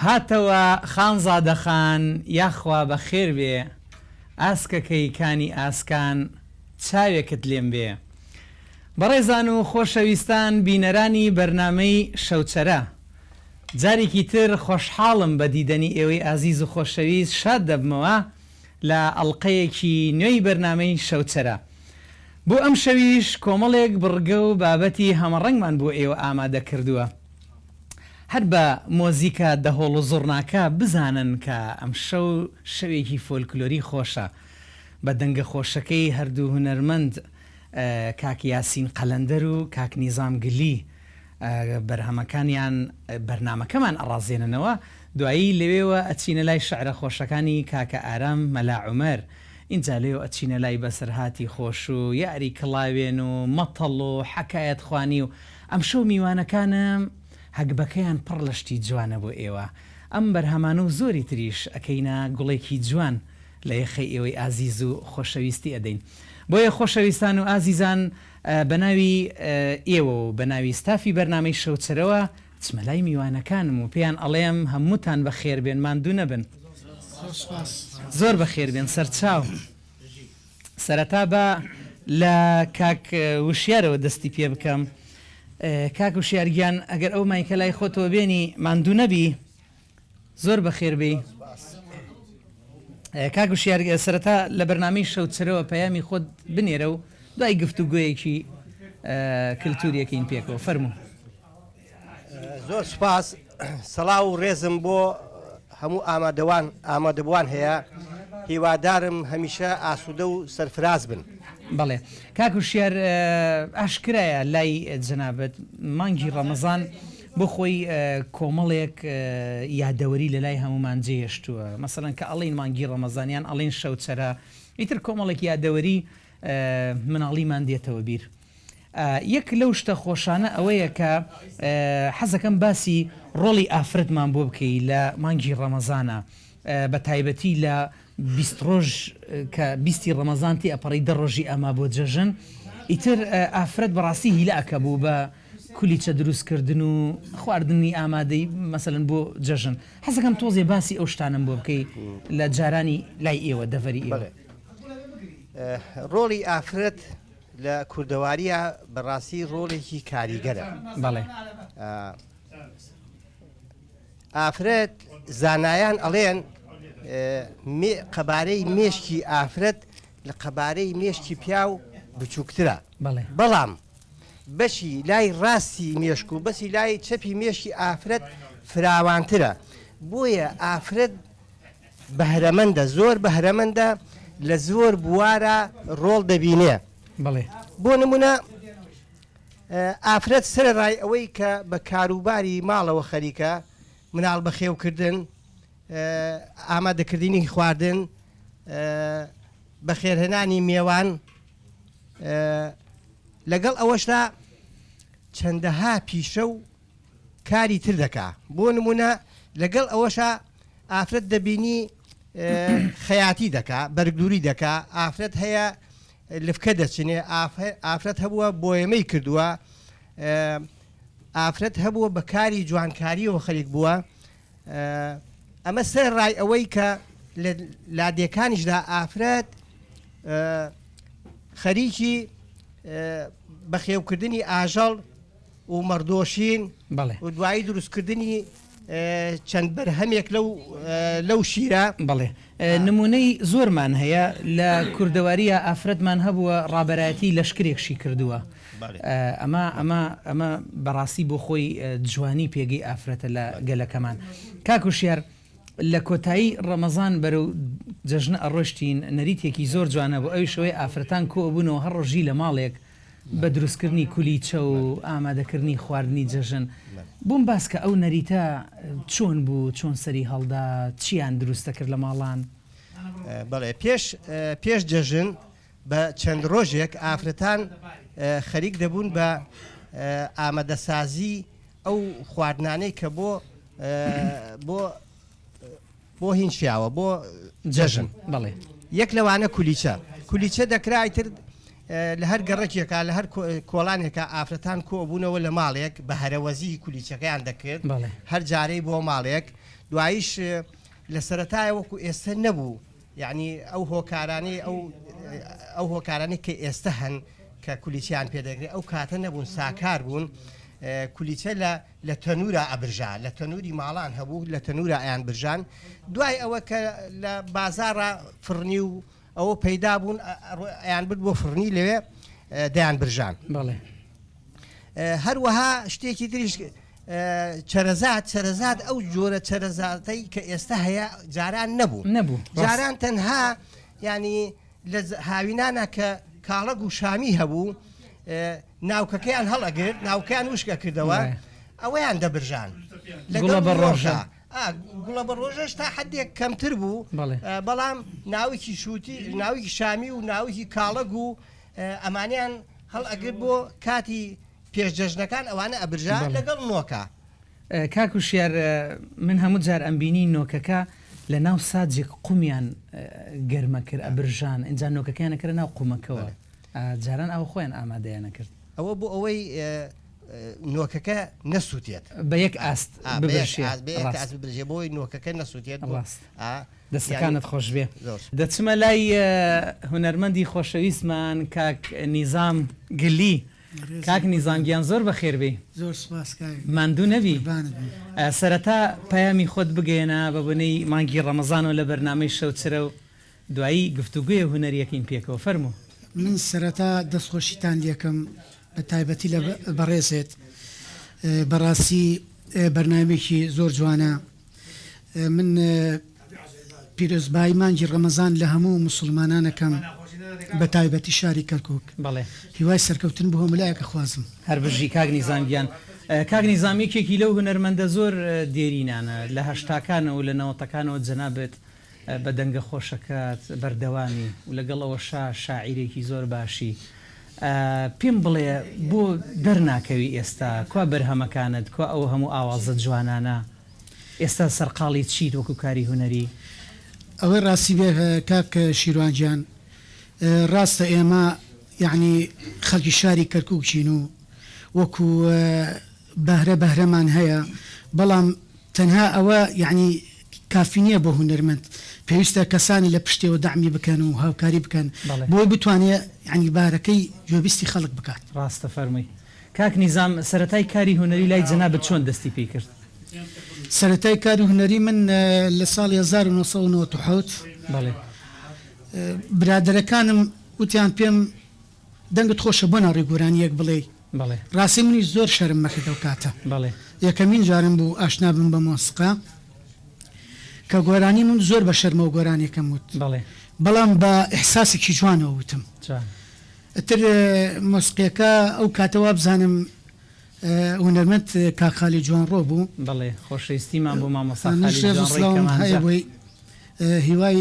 هاتەوە خانزادەخان یاخوا بە خێر بێ ئاسکەکەی کانی ئاسکان چاوێکت لێم بێ. بەڕێزان و خۆشەویستان بینەرانی بەرنامەی شەوچەرە، جارێکی تر خۆشحاڵم بە دیدەنی ئێوەی ئازیز و خۆشەویست شاد دەبمەوە لە ئەڵلقەیەکی نوێی بەرنامەی شەوچەرە. بۆ ئەم شەویش کۆمەڵێک بڕگە و بابەتی هەمەڕەنگمان بۆ ئێوە ئامادە کردووە. هەر بە مۆزیکە دەهۆڵ و زۆڕناکە بزانن کە ئەم شەو شەوێکی فۆلکلۆری خۆشە بە دەنگە خۆشەکەی هەردوو هونەرمەند کاک یاسین قەلەندەر و کاک نیزام گلی بەرهەمەکانیان بەرنامەکەمان ئەڕازێننەوە. دوایی لەوێوە ئەچینە لای شعرە خۆشەکانی کاکە ئارام مەلا عومەر، اینجا لێو ئەچینە لای بەسەرهاتی خۆش و یاری کڵاوێن و مەتەڵ و حەکایەت خوانی و ئەم شەو میوانەکانم هەگبەکەیان پڕ لە شتی جوانە بۆ ئێوە. ئەم بەرهەمانە و زۆری تریش ئەکەینە گوڵێکی جوان لە یەخەی ئێوەی ئازیز و خۆشەویستی ئەدەین. بۆیە خۆشەویستان و ئازیزان، بە ناوی ئێوە و بە ناوی ستافی بەرنامەی شەوچەرەوە چمە لای میوانەکانم و پێیان ئەڵێم هەمووتان بە خێربێن، ماندوو نەبن، زۆر بە خێربێن، سەرچاو. سەرەتا بە لە کاک وشیارەوە دەستی پێ بکەم. کاک وشیارگیان، ئەگەر ئەو مایکە لای خۆتەوە بێنی ماندوو نەبی، زۆر بە خێربی. کاک وشیار، سەرەتا لە بەرنامەی شەوچەرەوە پەیامی خۆت بنێرە و دوای گفتوگویەکی کللتوریەکەین پێکەوە. فەرموو. زۆر سوپاس. سەڵاو و ڕێزم بۆ هەموو ئامادەبوان هەیە. هیوادارم هەمیشە ئاسوودە و سەرفراز بن. بەڵێ کاک وشیار، ئاشکرایە لای جەنابەت مانگی ڕەمەزان بۆ خۆی کۆمەڵێک یادەوەری لە لای هەمومان جێهێشتووە. مەسەڵەن کە ئەڵین مانگی ڕەمەزانیان ئەڵین شەوچەرە، ئیتر کۆمەڵێک یادەوەری مناڵیمان دێتەوە بیر. یەک لەو شتە خۆشانە ئەوەیە کە حەزەکەم باسی ڕۆڵی ئافرەتمان بۆ بکەی لە مانگی ڕەمەزانە، بە تایبەتی لە 20 ڕۆژ کە 20 ڕەمەزانتی ئەپەڕی 10 ڕۆژی ئەما بۆ جەژن. ئیتر ئافرەت بەڕاستی هیلاکە بوو بە کولیچە دروستکردن و خواردنی ئامادەی مەسەلەن بۆ جەژن. حەزەکەم تۆزێ باسی ئەو شتانم بۆ بکەی لە جارانی لای ئێوە دەڤەری ئێوە. ڕۆڵی ئافرەت لە کوردەواریە بەڕاستی ڕۆڵێکی کاریگەرە. بەڵێ ئافرەت زانایان ئەڵێن قەبارەی مێشکی ئافرەت لە قەبارەی مێشکی پیا و بچووکترە. بەڵام بەشی لای ڕاستی مێشک و بەسی لای چەپی مێشکی ئافرەت فراوانترە. بۆیە ئافرەت بەهرەمەندە، زۆر بەهرەمەندە، لە زۆر بوارە ڕۆڵ دەبینێ. بۆ نمونە ئافرەت سەرڕای ئەوەی کە بە کاروباری ماڵەوە خەریکە، مناڵ بەخێوکردن، ئامادەکردنی خواردن، بەخێرهێنانی میێوان، لەگەڵ ئەوەشدا چەندەها پیشە و کاری تر دەکا. بۆ نمونە لەگەڵ ئەوەشە ئافرەت دەبینی خەیاتی دەکا، بەرگدووری دەکا. ئافرەت هەیە لفکە دەچنێ، ئافرەت هەبووە بۆیەمەی کردووە، ئافرەت هەبووە بە کاری جوانکاریەوە خەریک بووە. ئەمە سەر ڕای ئەوەی کە لە لادێکانیشدا ئافرەت خەریکی بەخێوکردنی ئاژەڵ و مەردۆشین و دوایی دروستکردنی چەند بەرهەمێک لەو شیرە. بەڵێ نمونەی زۆرمان هەیە لە کوردەواریە ئافرەتمان هەبووە ڕابەرایەتی لەشکرێکشی کردووە. ئەمە بەڕاستی بۆ خۆی جوانی پێگەی ئافرەتە لە گەلەکەمان. کاک وشیار، لە کۆتایی ڕەمەزان بەرەو جەژنە ئەڕۆشتین، نەریتێکی زۆر جوانە بۆ ئەوی شەوەی ئافرەتان کۆبوونەوە هەر ڕۆژی لە ماڵێک بە دروستکردنی کولیچە و ئامادەکردنی خواردنی جەژن. بووم باسکە ئەو نەریتە چۆن بوو، چۆن سەری هەڵدا، چیان دروستە کرد لە ماڵان؟ بەڵێ پێش جەژن بە چەند ڕۆژێک ئافرەتان خەریک دەبوون بە ئامادەسازی ئەو خواردنانەی کە بۆ هینشیاوە، بۆ جەژن. بەڵێ یەک لەوانە کولیچە دەکرایتر لە هەر گەڕێکێکا لە هەر کۆڵانێکە ئافرەتان کۆبوونەوە لە ماڵێک بە هەرەوەزی کولیچەکەیان دەکرد هەر جارەی بۆ ماڵێک دواییش لە سەرەتایە وەکو ئێستا نەبوو یعنی ئەو هۆکارانی کە ئێستا هەن کە کولیچیان پێدەگرێت ئەو کاتە نەبوون ساکار بوون کولیچە لە تەنورە ئەبرژا لە تەنوری ماڵان هەبوو لە تەنورە ئەیان برژان دوای ئەوە کە لە بازارە فڕنی و ئەوە پەیدا بوون ئەیان برد بۆ فڕنی لەوێ دەیان برژان هەروەها شتێکی تریش چەرەزات ئەو جۆرە چەرەزاتەی کە ئێستا هەیە جاران نەبوو جاران تەنها ینی لە هاوینانە کە کاڵەگ و شامی هەبوو ناوکەکەیان هەڵەگرت ناوکیان وشکە کردەوە ئەوەیان دەبرژان لەگەڵ بە ڕۆژە گوڵە بە ڕۆژەش تا حدێک کەمتر بوو بەڵام ناوێکی شووتی ناوێکی شامی و ناوێکی کاڵەگ و ئەمانیان هەڵئەگرت بۆ کاتی پێشجەژنەکان ئەوانە ئەبرژا لەگەڵ نۆکە کاک و شێر من هەموو جار ئەمبینی نۆکەکە لە ناو ساجێک قومیان گەرمە کرد ئەبرژان ئینجا نۆکەکەیانەکرد ناو قومەکەەوە جاران ئەو خۆیان ئامادەیانە کرد ئەوە بۆ ئەوەی نۆکەکە نەسووتێت بە یەک ئاست ببرژێ بۆی نۆکەکە نەسووتێت دەستەکانت خۆش بێ دەچمە لای هونەرمەندی خۆشەویستمان کاک نیزام گلی کاک نیزامگیان زۆر بەخێر بێ ماندوو نەبی سەرەتا پەیامی خۆت بگەێنە بە بنەی مانگی ڕەمەزانەوە لە بەرنامەی شەوچرە و دوایی گفتوگوێ هونەریەکەین پێکەوە فەرموو من سەرەتا دەستخۆشیتان لێکم بە تایبەتی لە بەڕێزێت بەڕاستی بەرنامێکی زۆر جوانە من پیرۆزبایی مانگی ڕەمەزان لە هەموو موسڵمانانەکەم بە تایبەتی شاری کەرکووک هیوای سەرکەوتن بۆ هەملایەکە خوازم هەر بژی کاک نیزامگیان کاک نیزامێکێکی لەو هونەرمەندە زۆر دێرینانە لە هەشتاکانەوە لە نەوەتەکانەوە جەنابێت بە دەنگە خۆشەکەات بەردەوامی و لەگەڵەوە شاعیرێکی زۆر باشی پێم بڵێ بۆ دەرناکەوی ئێستا کوا بەرهەمەکانت کوا ئەو هەموو ئاوازە جوانانە ئێستا سەرقاڵی چیت وەکو کاری هونەری ئەوەی ڕاستی بێ کاک شیروانجیان ڕاستە ئێمە یعنی خەڵکی شاری کەرکووکچین و وەکو بەهرەمان هەیە بەڵام تەنها ئەوە یعنی کافی نییە بۆ هونەرمەند پێویستە کەسانی لە پشتێەوە دامی بکەن و هاوکاری بکەن بۆی بتوانێت ینی بارەکەی جۆبیستی خەڵک بکات ڕاستە فەرمووی کاک نیزام سەرەتای کاری هونەری لای جەنابەت چۆن دەستی پێی کرد سەرەتای کاری هونەری من لە ساڵی 1990 برادەرەکانم وتیان پێم دەنگت خۆشە بۆ ناڕێ گۆرانیەک بڵێ ڕاستی منیش زۆر شەرم مەکردەوە کاتە یەکەمین جارم بوو ئاشنا بم بە مۆسیقا کە گۆرانی من زۆر بە شەرمە و گۆرانێکم وت بەڵام بە ئیحساسێکی جوانەوە وتم ئەتر مۆسیقیەکە ئەو کاتەوە بزانم هونەرمەند کاخالی جوانڕۆ بوو خۆشەویستیمان بۆ مامۆستا هەیە بۆی هیوای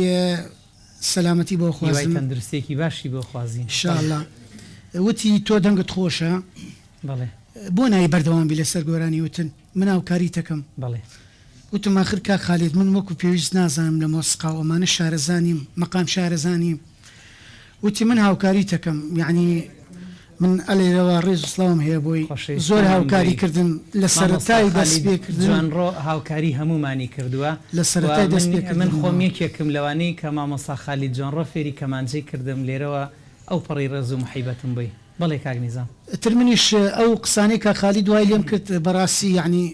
سەلامەتی بۆ خوازم تەندروستێکی باشی بۆ خوازی انشاءالله وتی تۆ دەنگت خۆشە بۆ نایی بەردەوامبی لەسەر گۆرانی وتن من هاوکاری تەکەم وتم آخر کاک خالید من وەکو پێویست نازانم لە مۆسیقا و ئەمانە شارەزانیم مەقام شارەزانیم وتی من هاوکاری تەکەم یعنی من ئەلێرەوە ڕێز و سڵاوم هەیە بۆی زۆر هاوکاری کردن لە سەرەتای دەست پێکردن جوانڕۆ هاوکاری هەمومانی کردووە لە سەرەتای دەست پێکردن من خۆم یەکێکم لەوانەی کە مامۆستا خالید جوانڕۆ فێری کەمانجەی کردم لێرەوە ئەو پەڕی ڕێز و محیبەتم بووی بەڵێ کاک نیزام تر منیش ئەو قسانەی کاک خالید دوای لێم کرد بەڕاستی یعنی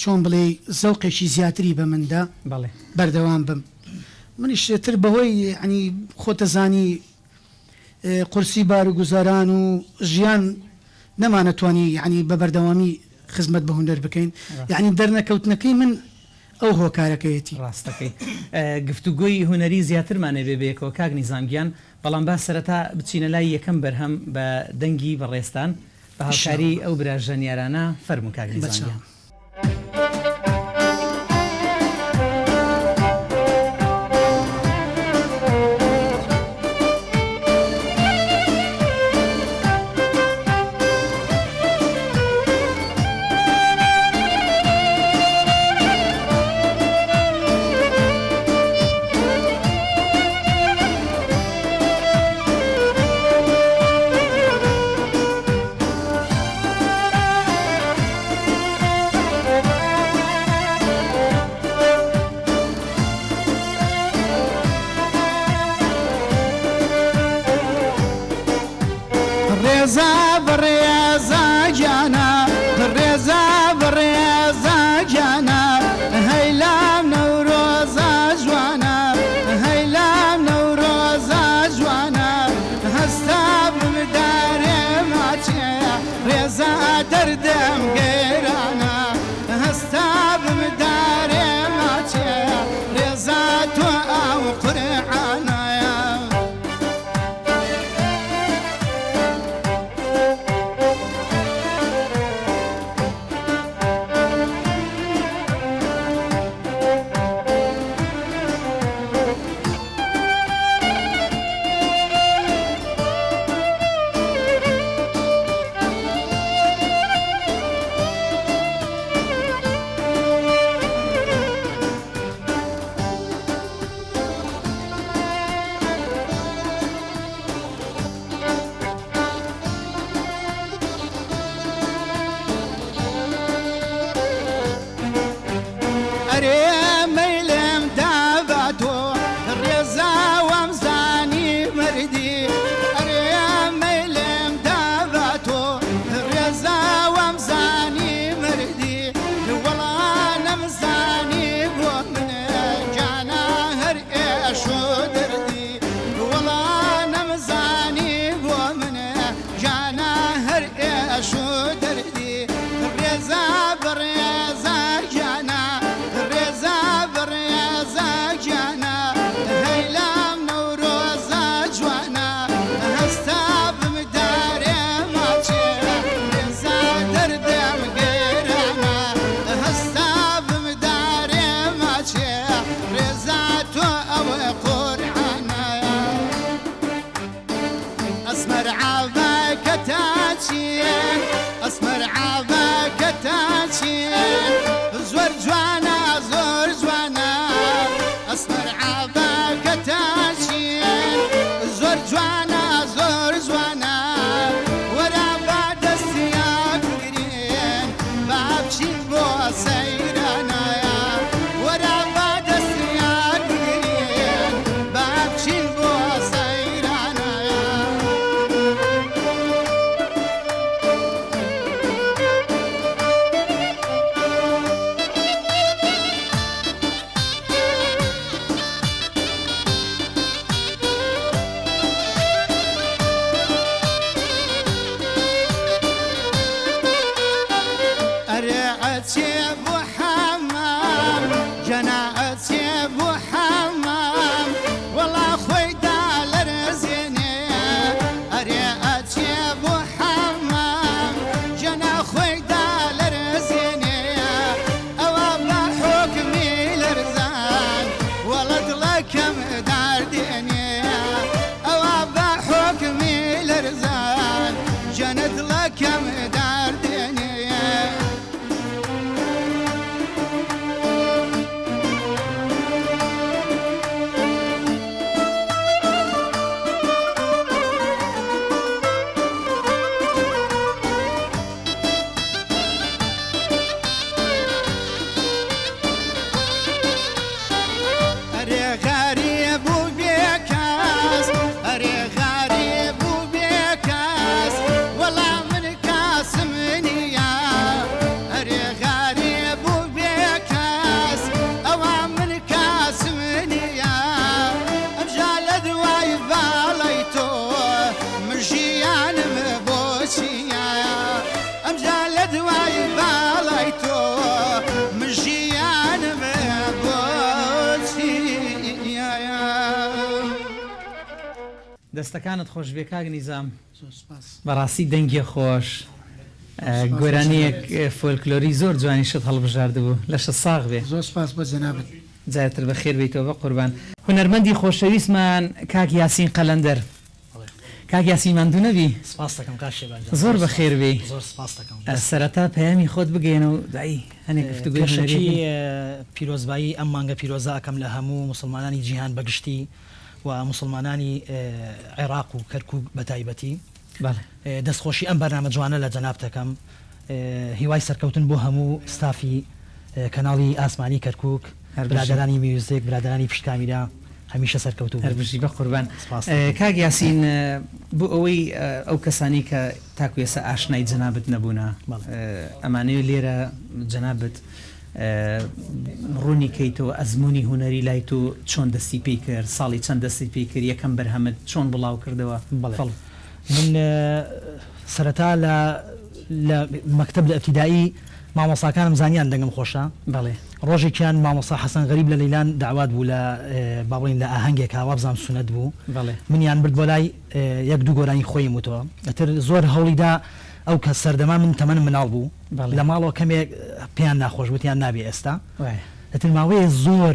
چۆن بڵێ زەوقێکی زیاتری بە مندا بەردەوام بم منیش تر بەهۆی ینی خۆتەزانی قورسی بار و گوزاران و ژیان نەمانەتوانی ینی بە بەردەوامی خزمەت بە هونەر بکەین یعنی دەرنەکەوتنەکەی من ئەو هۆکارەکەیەتی ڕاستەکەی گفتوگۆی هونەری زیاترمانێ بێبێکەوە کاک نیزامگیان بەڵام با سەرەتا بچینە لای یەکەم بەرهەم بە دەنگی بەڕێستان بە هاوکاری ئەو براژەنیارانە فەرموو کاک نیزامگیان دەردەم گێرانە هەستا بمدارێ ماچێ ڕێزا تۆ ئاو قورعانایە دەستەکانت خۆش بێ کاک نیزام بەڕاستی دەنگی خۆش گۆرانیەک فۆلکلۆری زۆر جوانی شت هەڵبژاردبوو لەشە ساغ بێ زۆر سپاس بۆ جەنابەت جارتر بەخێر بیتەوە بە قوربان هونەرمەندی خۆشەویستمان کاک یاسین قەلەندەر کاک یاسین ماندوو نەبی سپاس دەکەم کاشێبان زۆر بەخێر بێ زۆر سپاس دەکەم سەرەتا پەیامی خۆت بگەێنەوە دایی هەنێک گفتوگوێشی پیرۆزبایی ئەم مانگە پیرۆزە ئەەکەم لە هەموو مسلمانانی جیهان بەگشتی و مسلمانانی عێراق و کەرکووک بە تایبەتی دەستخۆشی ئەم بەرنامە جوانە لە جەناب دەکەم هیوای سەرکەوتن بۆ هەموو ستافی کەناڵی ئاسمانی کەرکووک برادرانی میوزیک برادرانی پشتکامیرا هەمیشە سەرکەوتوو هەربژی بە قوربان کاک یاسین بۆ ئەوەی ئەو کەسانی کە تاکو ێستا ئاشنای جەنابەت نەبوونە ئەمانەیە لێرە جەنابەت ڕوونی کەیتەوە ئەزمموی هوەری لای تۆ چۆن دەستی پێی کرد ساڵی چەند دەستی پێی کرد یەکەم بەرهەمت چۆن بڵاو کردەوە من سەرەتا لە لە مەکتب لە ئەبتیدایی مامۆساکانم زانیان دەنگم خۆشە ڕۆژێکیان مامۆسا حەسەن غەریب لە لەیلان داوات بوو لە باڵین لە ئاهەنگێک هاوابزان سونەت بوو منیان برد بۆ لای یەک دوو گۆرانی خۆی وتەوە ئەتر زۆر هەوڵیدا ئەو کە سەردەما من تەمەن مناڵ بوو لە ماڵەوە کەمێک پێیان ناخۆش وتیان نابێ ئێستا ئەتر ماوەیە زۆر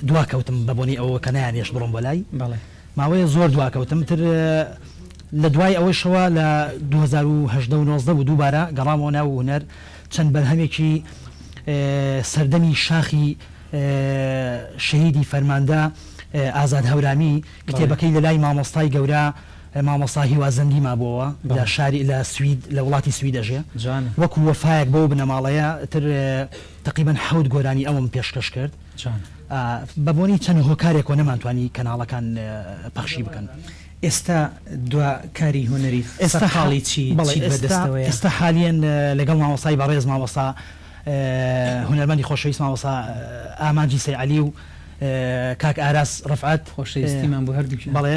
دواکەوتم بە بۆنی ئەوە کە نایانێش بڕۆم بۆ لای ماوەیە زۆر دواکەوتم تر لە دوای ئەوەیشەوە لە 2019 بوو دووبارە گەڕامەوە ناو هونەر چەند بەرهەمێکی سەردەمی شاخی شەهیدی فەرماندە ئازاد هەورامی کتێبەکەی لە لای مامۆستای گەورە مامۆستا هیوازەندی مابووەوە لە شاری لە سوید لە وڵاتی سوید دەژێ وەکو وەفایەک بۆ بنەماڵەیە تر تقریبا 7 گۆرانی ئەوم پێشکەش کرد بە بۆنی چەند هۆکارێکەوە نەمانتوانی کەناڵەکان پەخشی بکەن. ئێستا دواکاری هوەری ئێستا حاڵی چی ئێستا حالیان لەگەڵ مامۆستای بەڕێز مامۆستا هونەرمەندی خۆشەویست مامۆستا ئامانجی سەیعەلی و کاک ئاراس ڕەفعەت خۆشەویستیمان بۆ هەردوو بەڵێ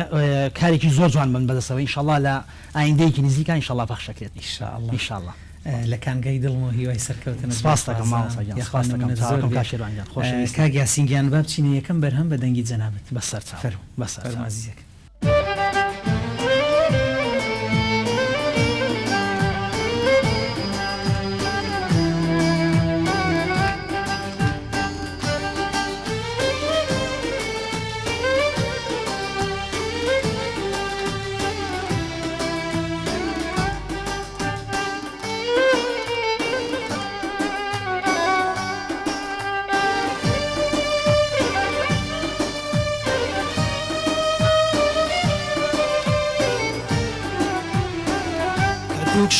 کارێکی زۆر جوان من بەدەستەوە ئینشاءڵڵا لە ئایندەیەکی نزیکە ئینشاءڵڵا پەخشەکرێت ئینشاءڵڵا لە کانگەی دڵم و هیوای سەرکەوتن سپاس دەکەم مامۆستا سپاس دەکەم کاشێوانجان خۆشەویست کاک یاسینگیان با بچینە یەکەم بەرهەم بە دەنگی جەنابەت بەسەر چاو بەسەر عەزیزەکە.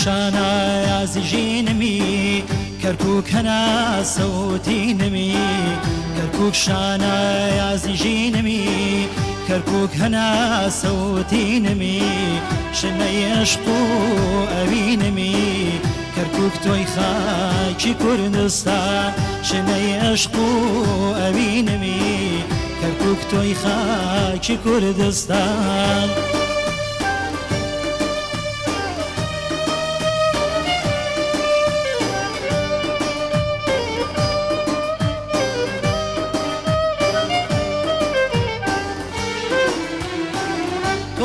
شانا يازجينمي كركوك هنا صوتينمي كركوك شانا يازجينمي كركوك هنا صوتينمي شنا يشقو أبينمي كركوك توي خاكي كردستان شنا يشقو أبينمي كركوك توي خاكي كردستان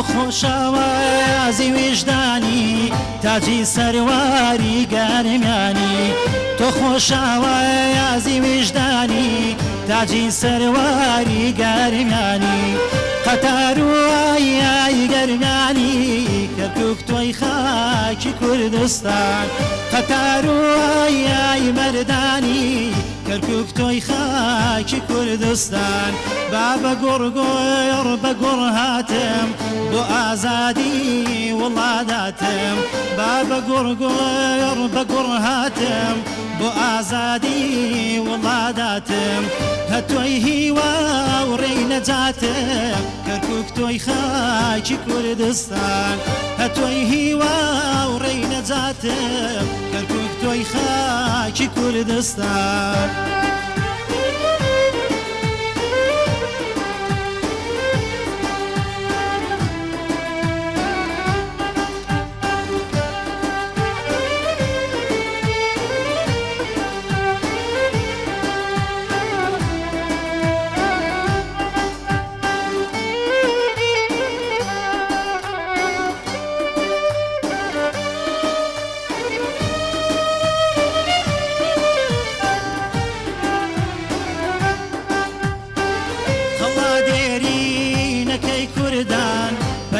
خوشاوازی وجدانی تاجی سرواری گرمیانی تو خوشاوازی وجدانی تاجی سرواری گرمیانی قطار و آی گرمیانی کرکوک توی خاکی کردستان قطار و آی مردانی کرکوک توی خاکی کردستان بابا گرگویر بگر هاتم بو آزادی والله داتم بابا گرگویر بگر هاتم بو آزادی والله داتم هتوی هیوا و ری نجاتم کرکوک توی خاکی کردستان هتوی هیوا و ری نجاتم کرکوک توی خاکی کردستان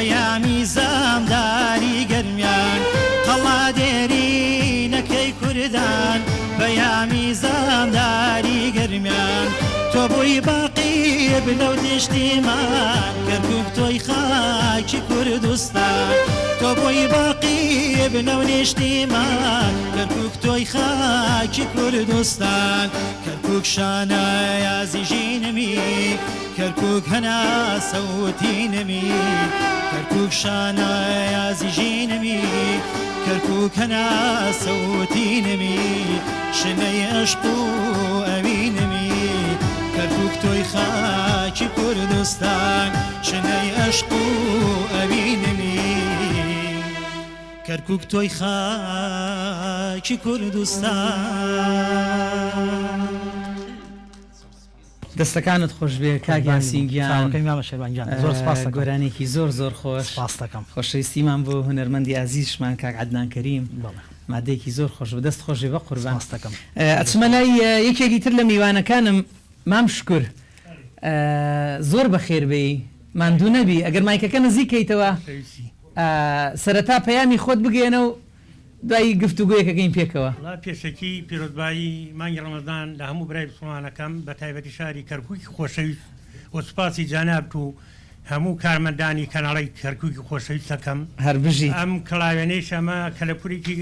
بەیامی زامداری گەرمیان قەڵا دێرینەکەی کوردان بەیامی زامداری گەرمیان تۆ بووی باقی بنەو دیشتیمان کەرکوک تۆی خاکی کوردستان تۆ بووی باقی بنەو نیشتیمان کەرکوک تۆی خاکی کوردستان کەرکوک شانە یازی ژینمی كركوك هنا صوتي نمي كركوك شانا يازي جينمي كركوك هنا صوتي نمي شني أشقو أمينمي كركوك توي خاكي كردستان شني أشقو أمينمي كركوك توي خاكي دایکی کوردستان دەستەکانت خۆش بێ کاگیان سینگیان زۆر سپاس گۆرانێکی زۆر خۆش سپاسەکەم خۆشەویستیمان بۆ هونەرمەندی عزیزشمان کاک عەدنان کەریم مادەیەکی زۆر خۆش بە دەست خۆشی بە قوربان ئەچمە لای یەکێکی تر لە میوانەکانم مام شکر زۆر بەخێر بێی ماندوو نەبی ئەگەر مایکەکە نزیکەیتەوە سەرەتا پەیامی خۆت بگەێنە و دوای گفتوگویەکەگەین پێکەوە پێشکی پیرۆزبایی مانگی ڕەمەزان لە هەموو برای مسلمانەکەم بە تایبەتی شاری کەرکووکی خۆشەویست و سوپاسی جانابت و هەموو کارمەندانی کەناڵی کەرکووکی خۆشەویستەکەم هەر بژی ئەم کڵاوێنەی شەمە کەلەپورێکی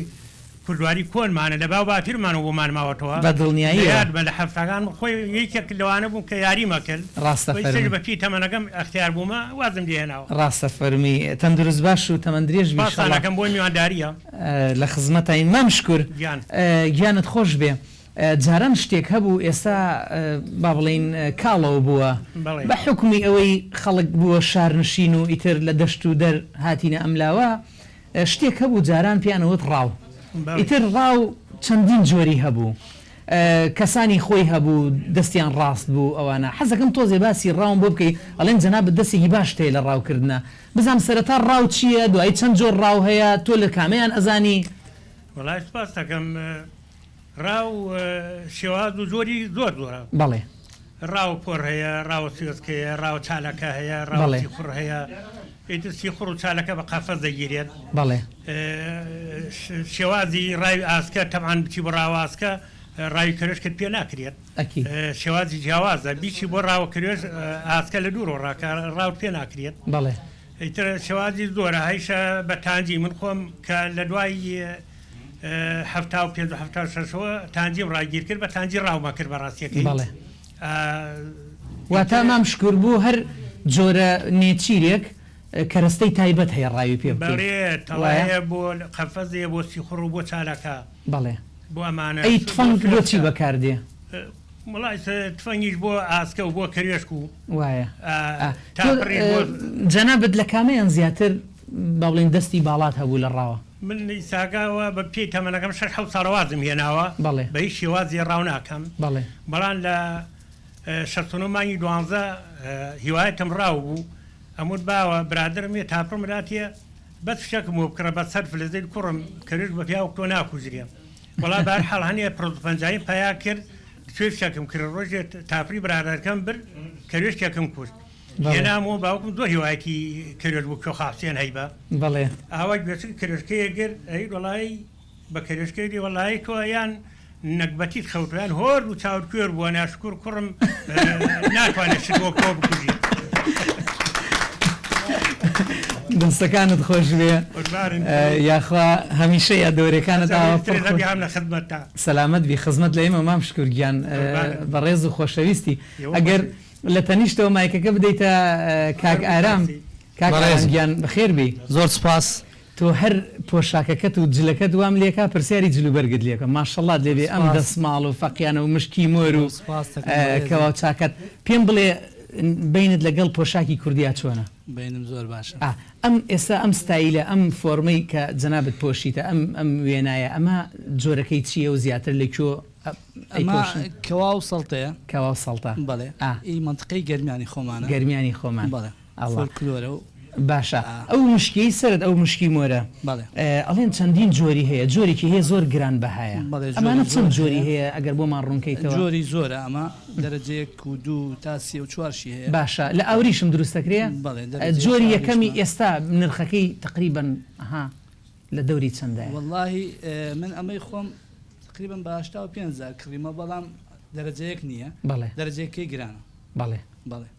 کوردواری کۆنمانە لە باو باتیرمان و بۆمان ماوەتەوە بە دڵنیایی بە لە هەفتەکان خۆی یەکێک لەوانە بووم کە یاریمە کرد ڕاستە بە پێی تەمەنەکەم ئەختیار بوومە وازم دێناوە ڕاستە فەرمی تەندروست باش و تەمەند درێژ باشانەکەم بۆی میوانداریە لە خزمەتین مام شکر گیانت خۆش بێ جاران شتێک هەبوو ئێستا با بڵین کاڵەوە بووە بە حکومی ئەوەی خەڵک بووە شارنشین و ئیتر لە دەشت و دەر هاتینە ئەملاوە شتێک هەبوو جاران پیانەوەت ڕاو ئیتر ڕاو چەندین جۆری هەبوو کەسانی خۆی هەبوو دەستیان ڕاست بوو ئەوانە حەزەکەم تۆزێ باسی ڕاوم بۆ بکەی ئەڵێن جەنابەت دەستێکی باش تێ لە ڕاوکردنە بزانام سەرەتا ڕاو چییە دوای چەند جۆر ڕاو هەیە تۆ لە کامیان ئەزانی وەڵای سپاس دەکەم ڕاو شێواز و زۆری زۆر زۆرە بەڵێ ڕاو پۆر هەیە ڕاو سوێسکەیە ڕاو چالەکە هەیە ڕاوی خوڕ هەیە ئیترسی خوڕ و چالەکە بە قافەز دەگیرێت بەڵێ شێوازی ڕاوی ئاسکە تەمان بچی بۆ ڕاواسکە ڕاوی کەرێش کرد پێ ناکرێت شێوازی جیاوازە بیچی بۆ ڕاوە کەرێش ئاسکە لە دوورۆ ڕاکە ڕاو پێ ناکرێت بەڵێ ئیتر شێوازی زۆرە هەیشە بە تانجی من خۆم کە لە دوای هەفتا و 576ەوە تانجیم ڕاگیر کرد بە تانجی ڕاومە کرد بە ڕاستیەکەی بەڵێ واتە مام شکر بوو هەر جۆرە نێچیرێک کەرەستەی تایبەت هەیە ڕاوی پێ بڵێت تەڵایە بۆ قەفەزێ بۆ سیخڕ و بۆ چالەکە بەڵێ بۆ ئەمانە ئەی تفەنگ بۆچی بەکاردێ وڵای تفەنگیش بۆ ئاسکە و بۆ کەرێشک و وایە جەنابەت لە کامەیان زیاتر با بڵین دەستی باڵات هەبوو لە ڕاوە من ساگاوە بە پێی تەمەنەکەم 6 ساڵەوازم هێناوە بەڵێ بە هیچ شێوازی ڕاو ناکەم بەڵێ بەڵام لە 16 مانگی 12 هیوایەتم ڕاو بوو ئەمود باوە برادرمێ تاپڕم راتیە بەس شەکم و بکڕە بە سەر فلزەی کوڕم کەرێش بە پیا و تۆ ناکوژرێ وڵا بار حاڵ هەنێ پرۆپەنجایی پیا کرد توێ شەکم کرد ڕۆژێت تاپری برادەکەم بر کەرێشکێکم کوشت هێنام و باوکم زۆر هیوایەتی کەرێش بوو کۆ خاپسیان هەیبە بەڵێ ئاوای بێت کەرێشکەیە گر ئەی وڵایی بە کەرێشکەی وڵایی تۆ یان نەکبەتیت خەوتیان هۆر و چاوت کوێر بووە ناشکر کوڕم ناتوانێت شت بۆ کۆ بکوژی دەستەکانت خۆش بێ یاخوا هەمیشە یا دەورەکانت لە خزمەتتا سەلامەت بی خزمەت لە ئێمە مام شکورگیان بەڕێز و خۆشەویستی ئەگەر لە تەنیشتەوە مایکەکە بدەیتە کاک ئارام کاکگیان بەخێر بی زۆر سپاس تۆ هەر پۆشاکەکەت و جلەکەت وام لێکا پرسیاری جلوبەرگت لێکە ماشەڵات لێبێ ئەم دەسماڵ و فەقیانە و مشکی مۆر و کەوا چاکەت پێم بڵێ بینت لەگەڵ پۆشاکی کوردیا چۆنە بینم زۆر باشە ئەم ئێستا ئەم ستایلە ئەم فۆرمەی کە جەنابەت پۆشیتە ئەم وێنایە ئەمە جۆرەکەی چییە و زیاتر لەکوێ کەوا و سەڵتەیە کەوا سەڵتە بەڵێ ئی منطقەی گەرمیانی خۆمانە گەرمیانی خۆمان بەڵێ فۆلکلۆرە و باشە ئەو مشکی سرت ئەو مشکی مۆرە ئەڵێن چەندین جۆری هەیە جۆرێکی هەیە زۆر گران بەهایە ئەمانە چەند جۆری هەیە ئەگەر بۆمان ڕوونکەیتەوە جۆری زۆرە ئەمە دەرەجەیەک و دوو تا 34 هەیە باشە لە ئاوریشم دروستەکرێ جۆری یەکەمی ئێستا نرخەکەی تقریبا لە دەوری چەندە واللهی من ئەمەی خۆم تقریبا بە 85,000 کڕیمە بەڵام دەرەجەیەک نییە بەڵێ دەرەجەیەکەی گرانە بەڵێ بەڵێ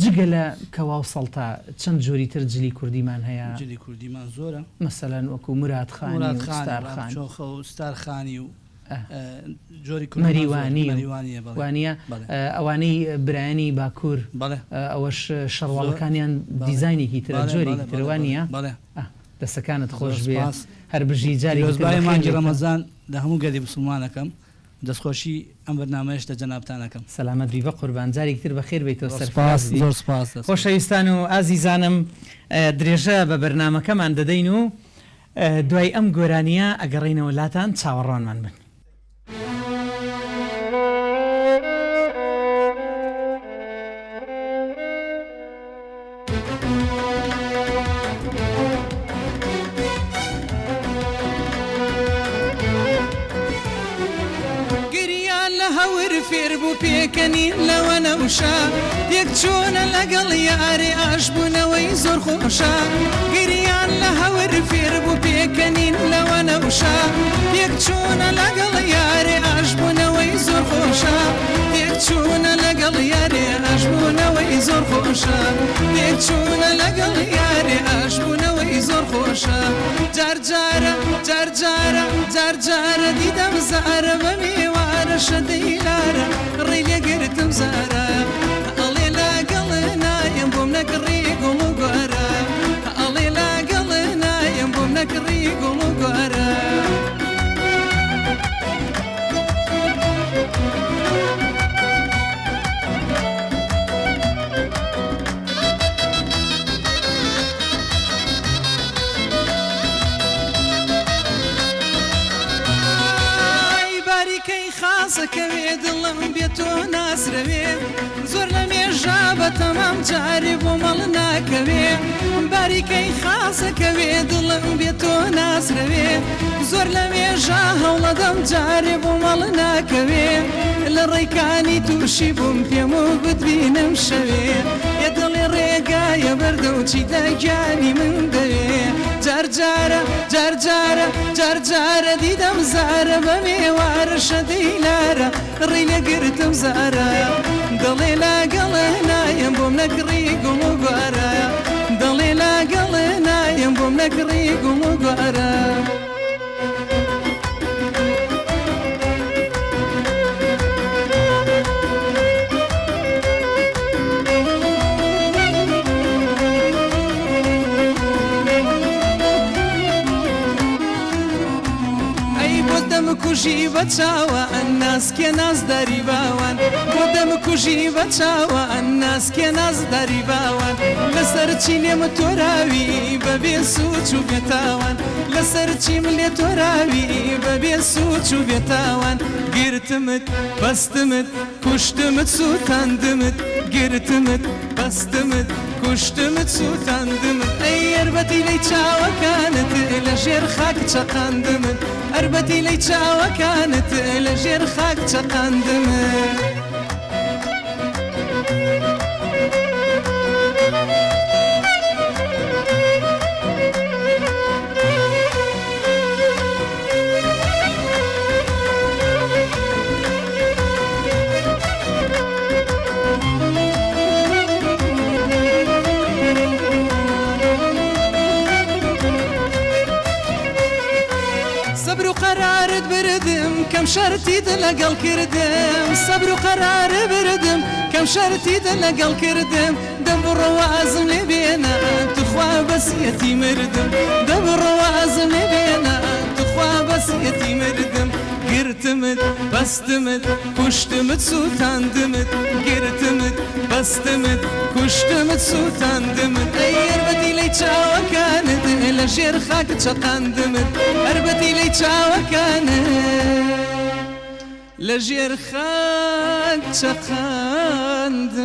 جگە لە کەوا و سەڵتا چەند جۆری تر جلی کوردیمان هەیە جلی کوردیمان زۆرە مەسەلەن وەکو مرادخانی چۆخە و ستارخانی و جۆری مەریوانی وانە ئەوانەی برایانی باکوور ئەوەش شەڕواڵەکانیان دیزاینێکی ترە جۆری تروانە دەستەکانت خۆش بێ هەر بژی جاری مانگی ڕەمەزان لە هەموو گەلی مسلمانەکەم دەستخۆشی ئەم بەرنامەیەش لە جەنابتانەکەم سەلامەت بی بە قوربان جارێکی تر بەخێر بیتەوە سەرپاس زۆر سپاس خۆشەویستان و ئازیزانم درێژە بە بەرنامەکەمان دەدەین و دوای ئەم گۆرانیە ئەگەڕینەوە لاتان چاوەڕوانمان بن. فێر بوو پێکەنین لەوە نەوشە یەک چۆنە لەگەڵ یارێ ئاشبوونەوەی زۆر خۆشە گریان لە هەور فێر بوو پێکەنین لەوە نەوشە یەک چۆنە لەگەڵ یارێ ئاشبوونەوەی زۆر خۆشە یەک چۆنە لەگەڵ یارێ ئاشبوونەوەی زۆر خۆشە یەک چۆنە لەگەڵ یارێ ئاشبوونەوەی زۆر خۆشە جارجارە جارجارە جارجارە دیدەم زارە بە میوارە شەدەیلارە ڕێلێ گرتم زارە ئەڵێ لاگەڵ نایم بۆم نەکڕی گوڵ و گوارە ئەڵێ لاگەڵ نایم بۆم نەکڕی گوڵ و گوارە خاسەکەوێ دڵم بێتۆ ناسرەوێ زۆر لە مێژا بە تەمام جارێ بۆ مەڵ ناکەوێ باریکەی خاسەکەوێ دڵم بێتۆ ناسرەوێ زۆر لە مێژا هەوڵەدەم جارێ بۆ مەڵ ناکەوێ لە ڕێکانی تووشی بووم پێم و بتبینم شەوێ یە دڵێ ڕێگایە بەردە و چیتە گیانی من دەوێ جارجارە جارجارە جارجارە دیدەم زارە بە میوارە شەدەیلارە ڕێلێ گرتم زارە دڵێ لاگەڵە نایم بۆم نەکڕی گوڵ و گوارە دڵێ لاگەڵە نایم بۆم نەکڕی گوڵ و گوارە کوژی بە چاوە ئەناسکێ نازداری باوان بۆ دەمکوژی بە چاوە ئەناسکێ نازداری باوان لەسەر چی لێمە تۆراوی بەبێ سوچ و بێتاوان لەسەر چیم لێ تۆراوی بەبێ سوچ و بێتاوان گرتمت بەستمت کوشتمت سووتاندمت گرتمت بەستمت کوشتمت سووتاندمت ئەی یەربەتی لەی چاوەکانت لە ژێر خاک چەقاندمت ئەربەتی لەی چاوەکانت لە ژێر خاک چەقاندمت قرارت بردم کەم شەرتیت لەگەڵ کردم سەبر و قەرار بردم کەم شەرتیت لەگەڵ کردم دەبڕەوە ئازم لێ بێنە توخوا بەسیەتی مردم دەبڕەوە ئازم لێ بێنە توخوا بەسیەتی مردم گرتمت بەستمت کوشتمت سووتاندمت گرتمت بەستمت کوشتمت سووتاندمت ئەی یەربەتی لەی چاوەکانت لە ژێر خاک چەقاندمت ئەربەتی لەی چاوەکانت لە ژێر خاک چەقاندمت.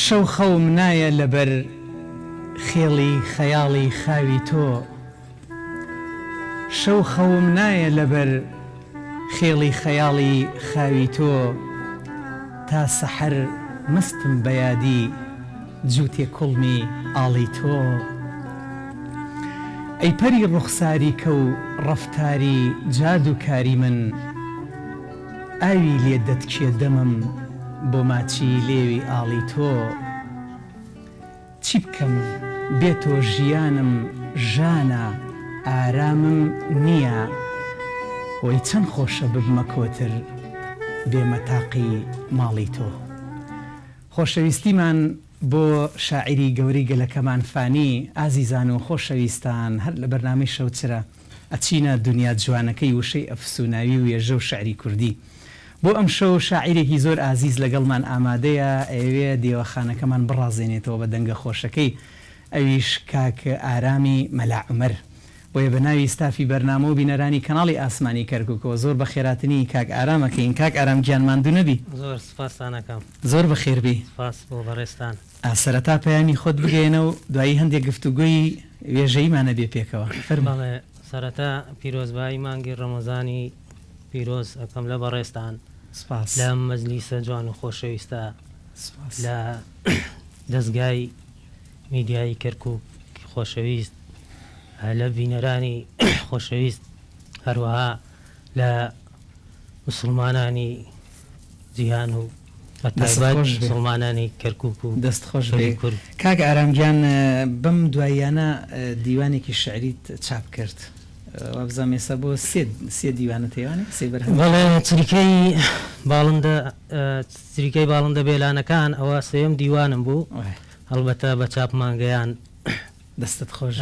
شەو خەوم نایە لەبەر خێڵی خەیاڵی خاوی تۆ شەو خەوم نایە لەبەر خێڵی خەیاڵی خاوی تۆ تا سەحەر مستم بەیادی جووتێ کوڵمی ئاڵی تۆ ئەی پەری ڕوخساری کە و ڕەفتاری جاد و کاری من ئاوی لێ دەتکێ دەمم بۆ ماچی لێوی ئاڵی تۆ چی بکەم بێتۆ ژیانم ژانە ئارامم نییە وەی چەند خۆشە ببمە کۆتر بێمەتاقی ماڵی تۆ. خۆشەویستیمان بۆ شاعری گەوری گەلەکەمان فانی ئازیزان و خۆشەویستان هەر لە بەرنامەی شەوچرە ئەچینە دنیا جوانەکەی وشەی ئەفسوناوی و ێژە و شعری کوردی بۆ ئەم شەو شاعیرێکی زۆر ئازیز لەگەڵمان ئامادەیە ئەوێ دیوەخانەکەمان بڕازێنێتەوە بە دەنگە خۆشەکەی ئەویش کاک ئارامی مەلا عومەر بۆیە بە ناوی ستافی بەرنامە و بینەرانی کەناڵی ئاسمانی کەرکووکەوە زۆر بە خێراتنی کاک ئارامەکەین. کاک ئارام گیان ماندوو نەبی. زۆر سپاسانەکەم. زۆر بەخێربی. سپاس بۆ بەڕێستان. سەرەتا پەیامی خۆت بگەێنە و دوایی هەندێک گفتوگۆی وێژەیمانە بێ پێکەوە. بەڵێ سەرەتا پیرۆزبایی مانگی ڕەمەزانی پیرۆز ئەەکەم لە بەڕێستان. سپاس لە مەجلیسە جوان و خۆشەویستە لە دەستگای میدیایی کەرکووک خۆشەویست لە بینەرانی خۆشەویست هەروەها لە مسلمانانی جیهان و مسلمانانی کەرکووک و دەست خۆش کورد. کاک ئارامگیان بەم دواییانە دیوانێکی شعریت چاپ کرد وابزانام ێستا بۆ سێ دیوانە تێوانێ سێ بەڵێ چریکەی باڵندە بێلانەکان ئەوە سێم دیوانم بوو هەڵبەتە بە چاپ مانگەیان دەستت خۆش.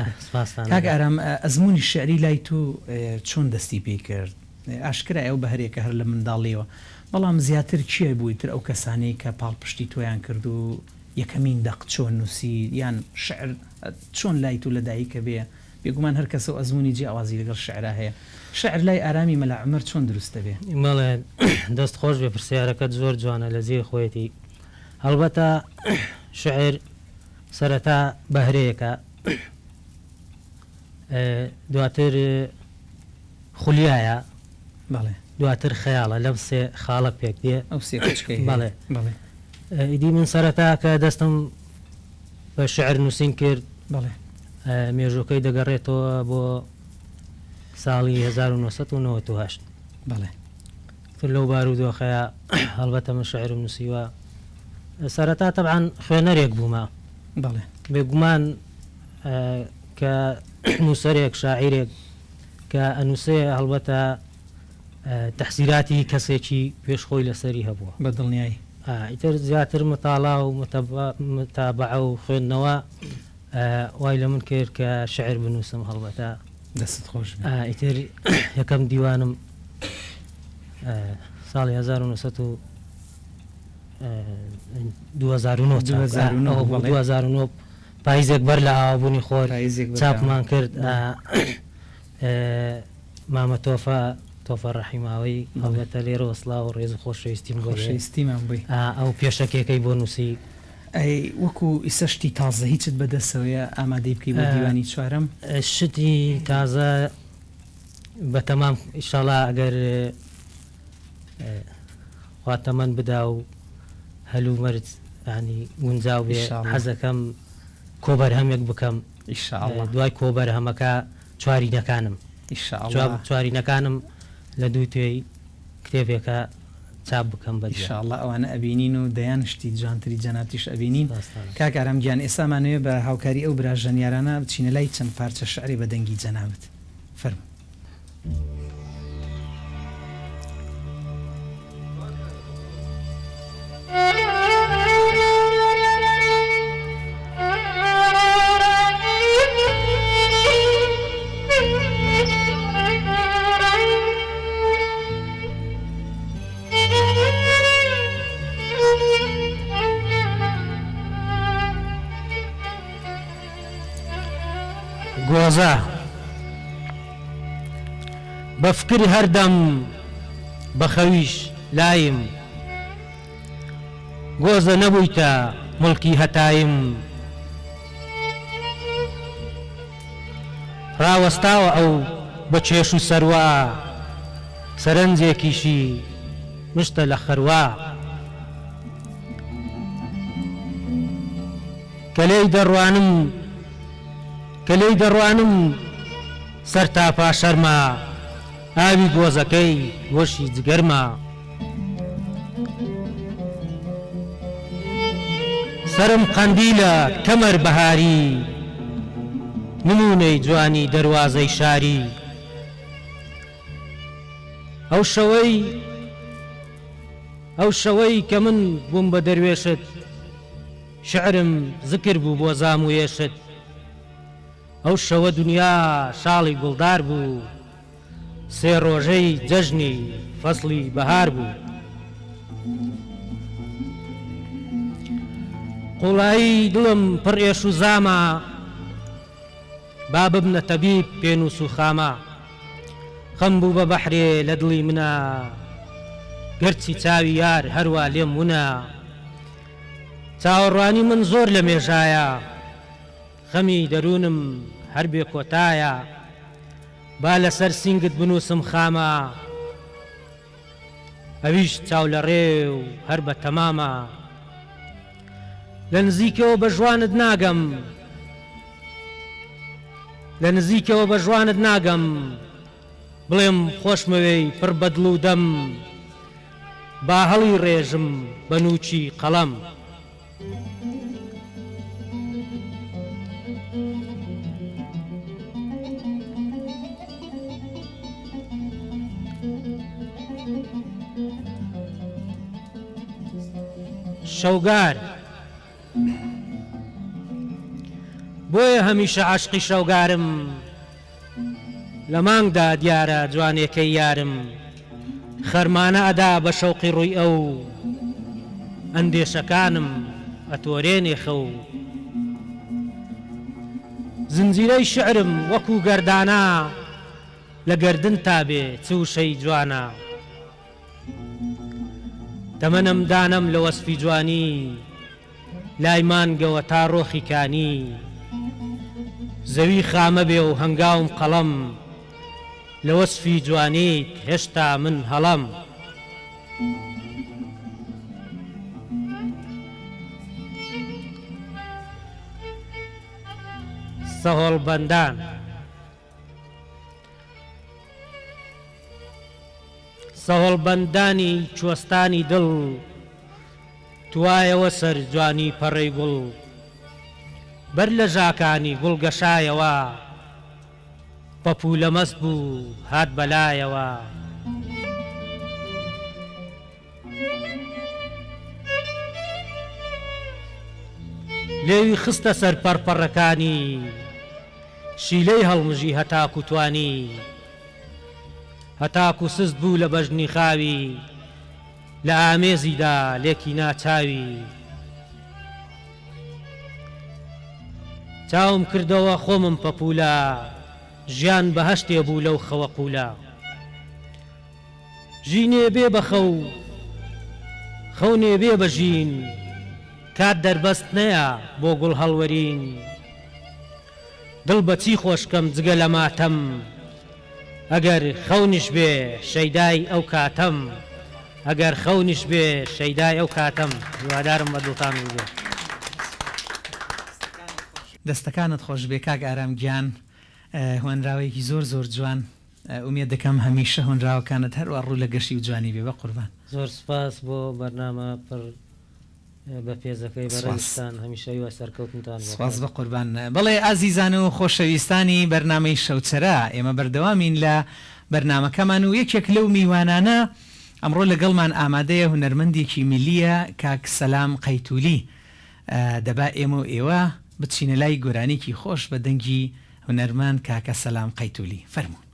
کاک ئارام ئەزمموی شعری لای تو چۆن دەستی پێ کرد؟ ئاشکرا ئەو بە هەرێکە هەر لە منداڵیەوە بەڵام زیاتر چییە بوویتر ئەو کەسانەی کە پاڵپشتی تۆیان کرد و یەکەمین دەق چۆن نووسی یان شعر چۆن لای تو لەدایکە بێ بێگومان هەر کەسە و ئەزمموی جێ ئاوازی لەگەڵ شعرا هەیە شعر لای ئارامی مەلا عومەر چۆن دروستە بێ؟ مەڵێ دەست خۆش بێ پرسیارەکەت زۆر جوانە لە زێ خۆیەتی هەڵبەتە شعر سەرەتا بەهرەیەکە دواتر خولیایە بەڵێ دواتر خەیاڵە لەم سێ خاڵە پێک دێ ئەو سێ کچکەی بەڵێ ئیدی من سەرەتا کە دەستم بە شعر نووسین کرد بەڵێ مێژوەکەی دەگەڕێتەوە بۆ ساڵی 1998 بەڵێ تر لەو بارودۆخەیە هەڵبەتە من شعرم نووسیوە سەرەتا تەبعاً خوێنەرێک بوومە بەڵێ بێگومان کە نووسەرێک شاعیرێک کە ئەنووسێ هەڵبەتە تەحسیراتی کەسێکی پێشخۆی لەسەری هەبووە بە دڵنیایی ئیتر زیاتر متاڵا و متابعە و خوێندنەوە وای لە من کرد کە شعر بنووسم هەڵبەتە دەست خۆش ئیتر یەکەم دیوانم ساڵی 2009 پاییزێک بەر لە ئاوابوونی خۆر چاپمان کرد مامە تۆفە ڕەحیماوەی هەڵبەتە لێرە وەسڵا و ڕێز و خۆشەویستیم خۆشەویستیمان بووی ئەو پێشەکێکەی بۆ نووسی ئەی وەکو ئیسەشتی تازە هیچت بەدەستەوەیە ئامادەی بکەی بۆ دیوانی چوارەم شتی تازە بە تەمام ئیشاڵا ئەگەر خواتەمەند بدا و هەلو مەرج ینی گونجاو بێ حەزەکەم کۆبەرهەمێک بکەم دوای کۆبەرهەمەکە چوارینەکانم چوارینەکانم لە دوو توێی کتێبێکە چاپ بکەم بە ئیشاڵڵا ئەوانە ئەبینین و دەیان شتی جوانتری جەنابتیش ئەبینین. کاک ئارامگیان ئێستامانوێ بە هاوکاری ئەو برا ژەنیارانە بچینە لای چەند پارچە شعری بە دەنگی جەنابەت فەرموو. گۆزە بە فکر هەردەم بە خەویش لایم گۆزە نەبوویتە مڵکی هەتایم ڕاوەستاوە ئەو بە چێش و سەروا سەرنجێکیشی مشتە لە خەروا کە لێی دەڕوانم سەر تاپا شەرما ئاوی گۆزەکەی وەشی جگەرما سرم قەندیلە کەمەر بەهاری نمونەی جوانی دەروازەی شاری ئەو شەوەی کە من بووم بە دەروێشت شعرم ذکر بوو بۆ زام و یێشت ئەو شەوە دنیا شاڵی گوڵدار بوو سێ ڕۆژەی جەژنی فەسڵی بەهار بوو قوڵایی دڵم پڕ ئێش و زامە با ببنە تەبیب پێنووس و خامە خەم بوو بە بەحرێ لە دڵی منە گەرچی چاوی یار هەروە لێم وونە چاوەڕوانی من زۆر لە مێژایە خەمی دەروونم هەر بێ کۆتایە با لەسەر سینگت بنووسم خامە ئەویش چاو لە ڕێ و هەر بە تەمامە لە نزیکەوە بە ژوانت ناگەم لە نزیکەوە بە ژوانت ناگەم بڵێم خۆشمەوەی پڕ بەدڵ و دەم با هەڵی ڕێژم بە نوچی قەڵەم شەوگار بۆیە هەمیشە عاشقی شەوگارم لە مانگدا دیارە جوانێکەی یارم خەرمانە ئەدا بە شەوقی ڕووی ئەو ئەندێشەکانم ئەتۆرێنێ خەو زنجیرەی شعرم وەکو گەردانە لە گەردن تابێ چوشەی جوانە دەمەنم دانم لە وەسفی جوانی لای مانگەوە تا ڕۆخی کانی زەوی خامە بێ و هەنگاوم قەڵەم لە وەسفی جوانیت هێشتا من هەڵەم سەهۆڵبەندان سەهۆڵبەندانی کوێستانی دڵ توایەوە سەر جوانی پەڕەی گوڵ بەر لە ژاکانی گوڵگەشایەوە پەپوو لە مەست بوو هات بەلایەوە لێوی خستە سەر پەرپەڕەکانی شیلەی هەڵمژی هەتاکو توانی هەتاکو سست بوو لە بەژنی خاوی لە ئامێزیدا لێکی ناچاوی چاوم کردەوە خۆمم پەپوولە ژیان بەهەشتێ بوو لەو خەوە قوولە ژینێ بێ بە خەونێ بێ بە ژین کات دەربەست نەیە بۆ گوڵ هەڵوەرین دڵ بەچی خۆشکەم جگە لە ماتەم ئەگەر خەونیش بێ شەیدای ئەو کاتەم ئەگەر خەونیش بێ شەیدای ئەو کاتەم هیوادارم بە دڵتان بێ دەستەکانت خۆش بێ کاک ئارامگیان هۆنراوەیەکی زۆر زۆر جوان ئومێد دەکەم هەمیشە هۆنراوەکانت هەروە ڕوو لە گەشی و جوانی بێ بە قوربان زۆر سپاس بۆ بەرنامە پڕ بە پێزەکەی بەڕێستان هەمیشەی وە سەرکەوتنتان سپاس بە قوربان بەڵێ ئازیزان و خۆشەویستانی بەرنامەی شەوچەرە ئێمە بەردەوامین لە بەرنامەکەمان و یەکێک لەو میوانانە ئەمڕۆ لەگەڵمان ئامادەیە هونەرمەندێکی میلیە کاک سەلام قەیتولی دەبا ئێمە و ئێوە بچینە لای گۆرانێکی خۆش بە دەنگی هونەرمەند کاکە سەلام قەیتولی فەرموون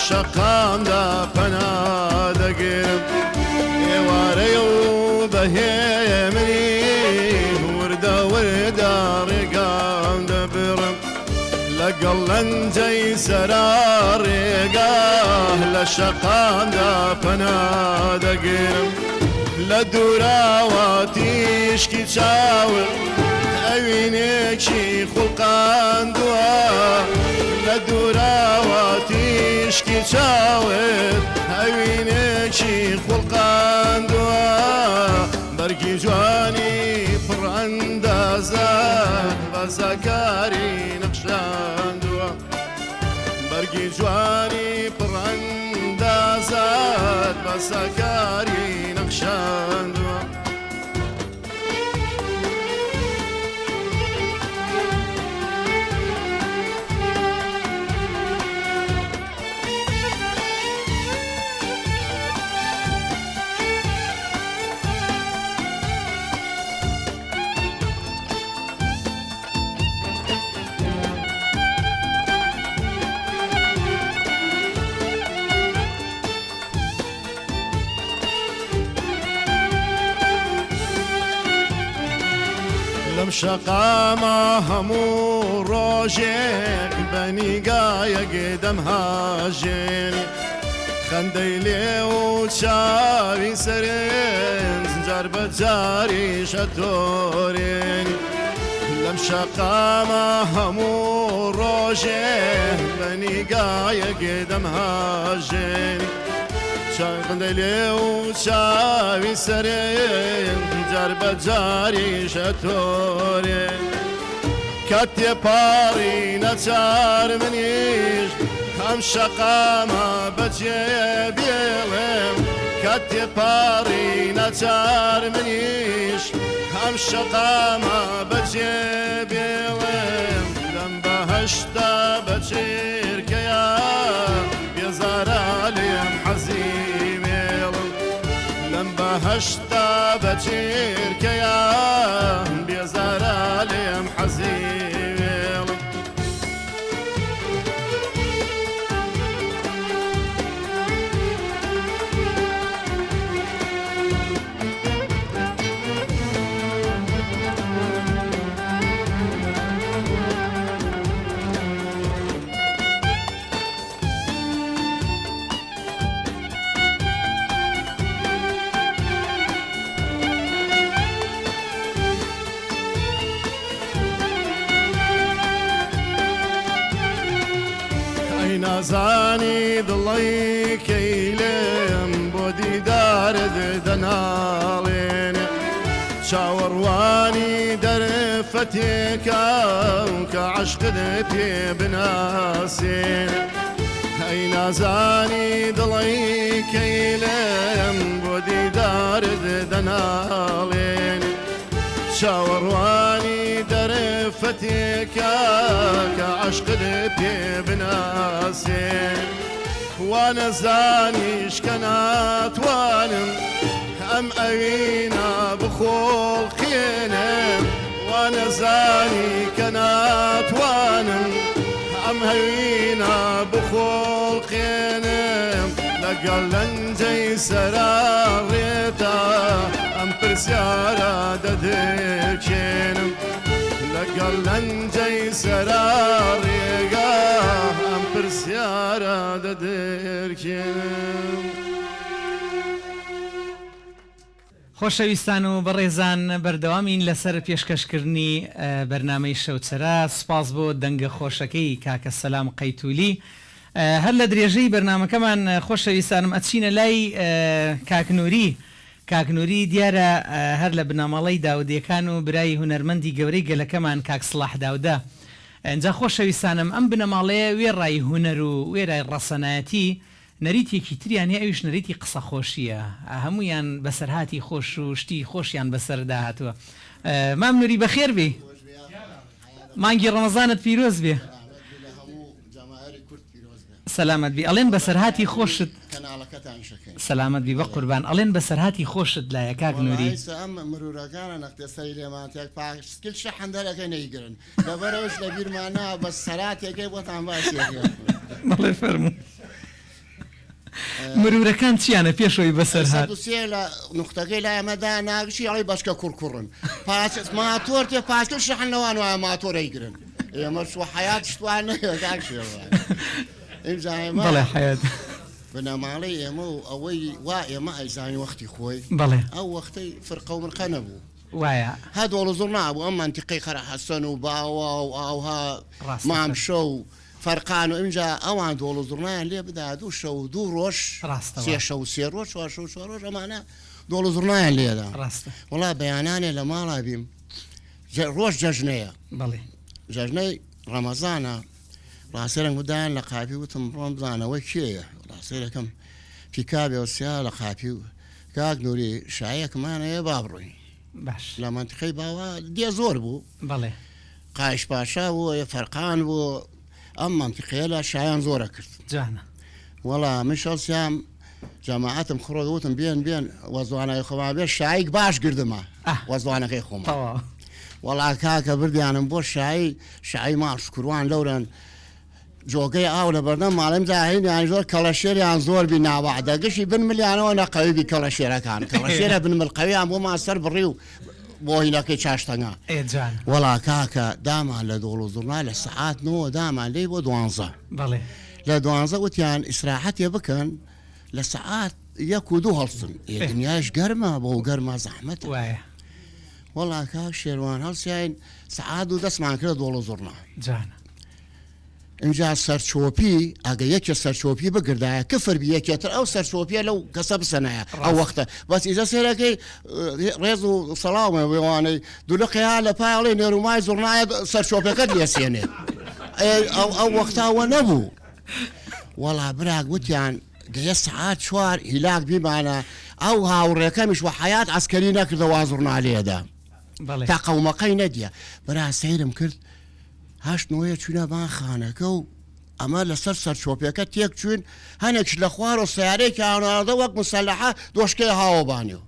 شقام دا پنا دگرم ایواره و بهیمنی وردا وردا رقام دا برم لقلن جاي سرار رقاه لشقام دا پنا دگرم لدوراواتيش كي تشاور اوينك شي خلقان دوا لدوراواتيش كي تشاور اوينك شي خلقان دوا بەرگی جوانی پڕ ئەندازات بە زەکاری نەخشاندووە بەرگی جوانی پڕ ئەندازات بە زەکاری نەخشاندووە لەم شەقامە هەموو ڕۆژێک بەنیگایەک دەمهاژێنی خەندەی لێ و چاوی سەرێن جار بە جاری شەتۆرێنی لەم شەقامە هەموو ڕۆژێک بەنیگایەک دەمهاژێنی خەندەی لێ و چاوی سەرێن جار بە جاری شەتۆرێن کات تێپاڕی نەچار منیش هەم شەقامە بەجێ بێڵێم کات تێپاڕی نەچار منیش هەم شەقامە بەجێ بێڵێم لەم بەهەشتا بە چێرکەیە بێزارە لێم حەزی مێڵم لەم بەهەشتا بە چێرکەیە بێزارە لێم حەزی مێڵم نازانی دڵی کەیلێم بۆ دیدارت دەناڵێنێ چاوەڕوانی دەرفەتێکە کە عەشقت پێ بناسێنێ ئەی نازانی دڵی کەیلێم بۆ دیدارت دەناڵێنێ چاوەڕوانی دەرفەتێکە کە عەشقت پێ بناسێن وا نەزانیش کە ناتوانم ئەم ئەوینە بخۆڵقێنم وا نەزانی کە ناتوانم ئەم هەوینە بخۆڵقێنم لەگەڵ لەنجەی سەراڕێتە ئەم پرسیارە دەدەکێنم لەگەڵ لەنجەی سەراڕێگا ئەم پرسیارە دەدەکێنم. خۆشەویستان و بەڕێزان بەردەوامین لەسەر پێشکەشکردنی بەرنامەی شەوچەرا سپاس بۆ دەنگە خۆشەکەی کاکە سەلام قەیتولی هەر لە درێژەی بەرنامەکەمان خۆشەویستانم ئەچینە لای کاکنووری دیارە هەر لە بنەماڵەی داودیەکان و برای هونەرمەندی گەورەی گەلەکەمان کاک سڵاح داودا ئەنجا خۆشەویستانم ئەم بنەماڵەیە وێڕای هونەر و وێرای ڕەسەنایەتی نەریتێکی تریانێ ئەویش نەریتی قسە خۆشیە هەمویان بەسەرهاتی خۆش و شتی خۆشیان بەسەردا هاتووە مام نووری بەخێر بێ مانگی ڕەمەزانت پیرۆز بێ سەلامەت بی ئەڵێن بەسەرهاتی خۆشت سەلامەت بی بە قوربان ئەڵێن بەسەرهاتی خۆشت لایە کاک نووری ئەم مرورەکانە نەختەسەری لێمانتێک پاکسکل شەحەندەرەکەی نەیگرن لەبەرەوەش لە بیرمانە بە سەراتێکەکەی بۆتان باسی بەڵێ فەرموو مرورەکان چیانە پێشەوەی بەسەر هات لە نقطەکەی لای ئەمەدا ناگشی ئەڵی بەشکە کوڕکوڕن ماتۆر تێ پاسکل شەحەنەوان وایە ماتۆر ئەیگرن ئێمەش حەیات شتوان بەڵێ حەیات بنەماڵەی ئێمە و ئەوەی وا ئێمە ئەیزانی وەختی خۆی بەڵێ ئەو وەختەی فرقە و مرقە نەبوو وایە هەدوڵ زۆر نابوو ئەم منتیقەی خەرە حەسەن و باوە و ئاوها مامشە و فەرقان و ئەمجا ئەوان دۆڵ زڕنیان لێ بدا دوو شەو دوو ڕۆژ سێ شەو سێ ڕۆژ چوار شەو چوار ڕۆژ ئەمانە دۆڵ و زڕنایان لێدا ڕاستە وڵا بەیانانێ لە ماڵا بیم ڕۆژ جەژنەیە بەڵێ جەژنەی ڕەمەزانە ڕاستێرەنگ بدایان لە قاپی وتم ڕۆم بزانەوەی کێیە ڕاستێرەکەم پیکابێ و سیا لە قاپی و کاک نووری شایەکمانەیە با بڕۆین باش لە منتقەی باوە دێ زۆر بوو بەڵێ قایش پاشا بوو فەرقان بوو ئەم منتقەیە لە شایان زۆرە کرد جانە وەڵا من شەڵسیام جەماعەتم خڕۆ وتم بێن وەزوانەکەی خۆما بێ شایک باش گردمە وەزوانەکەی خۆمە وەڵا کاکە بردیانم بۆ شایی ماڵ شکروان لەورن جۆگەی ئاو لە بەردەم ماڵم جاهینیان زۆر کەڵەشێریان زۆر بی ناوەعدە گەشی بن ملیانەوە نەقەوی کەڵەشێرەکان کەڵەشێرە بن ملقەویان بۆ ماسەر بڕی و بۆ هینەکەی چاشتەنگا وەڵا کاکە دامان لە دۆڵ و زوڕنا لە سەعات 9 دامان لێ بۆ 12 بەڵێ لە 12 وتیان ئیسراحەتێ بکەن لە سەعات 1 و 2 هەڵسن دنیاش گەرمە بۆ گەرمە زەحمەتە وایە وەڵا کاک شێروان هەڵسیاین سەعات و دەستمان کرد دۆڵ و زوڕنا جانە اینجا سەرچۆپی ئەگە یەکێ سەرچۆپی بگردایە کفر بی یەکێتر ئەو سەرچۆپیە لەو کەسە بسەنایە ئەو وەختە بەس ئیجا سێرەکەی ڕێز و سەڵامە وێوانەی دوولقەیە لە پایڵی نێرومای زوڕنایە سەرچۆپەکەت لێسێنێت ئەو وەختاوە نەبوو وەڵا براک وتیان گەیە سەعات 4 هیلاک بیمانە ئەو هاوڕێکەمیش وە حەیات عەسکەری نەکردەوە زوڕنا لێدا تا قەومەکەی نەدیە برا سەیرم کرد هەشت نۆیە چوونە بان خانەکە و ئەمە لەسەر سەرچۆپیەکە تێک چوین هەنێکش لە خوار و سیارەیەکی هاوناردە وەک مسەلەحە دۆشکەی هاوەبانیەوە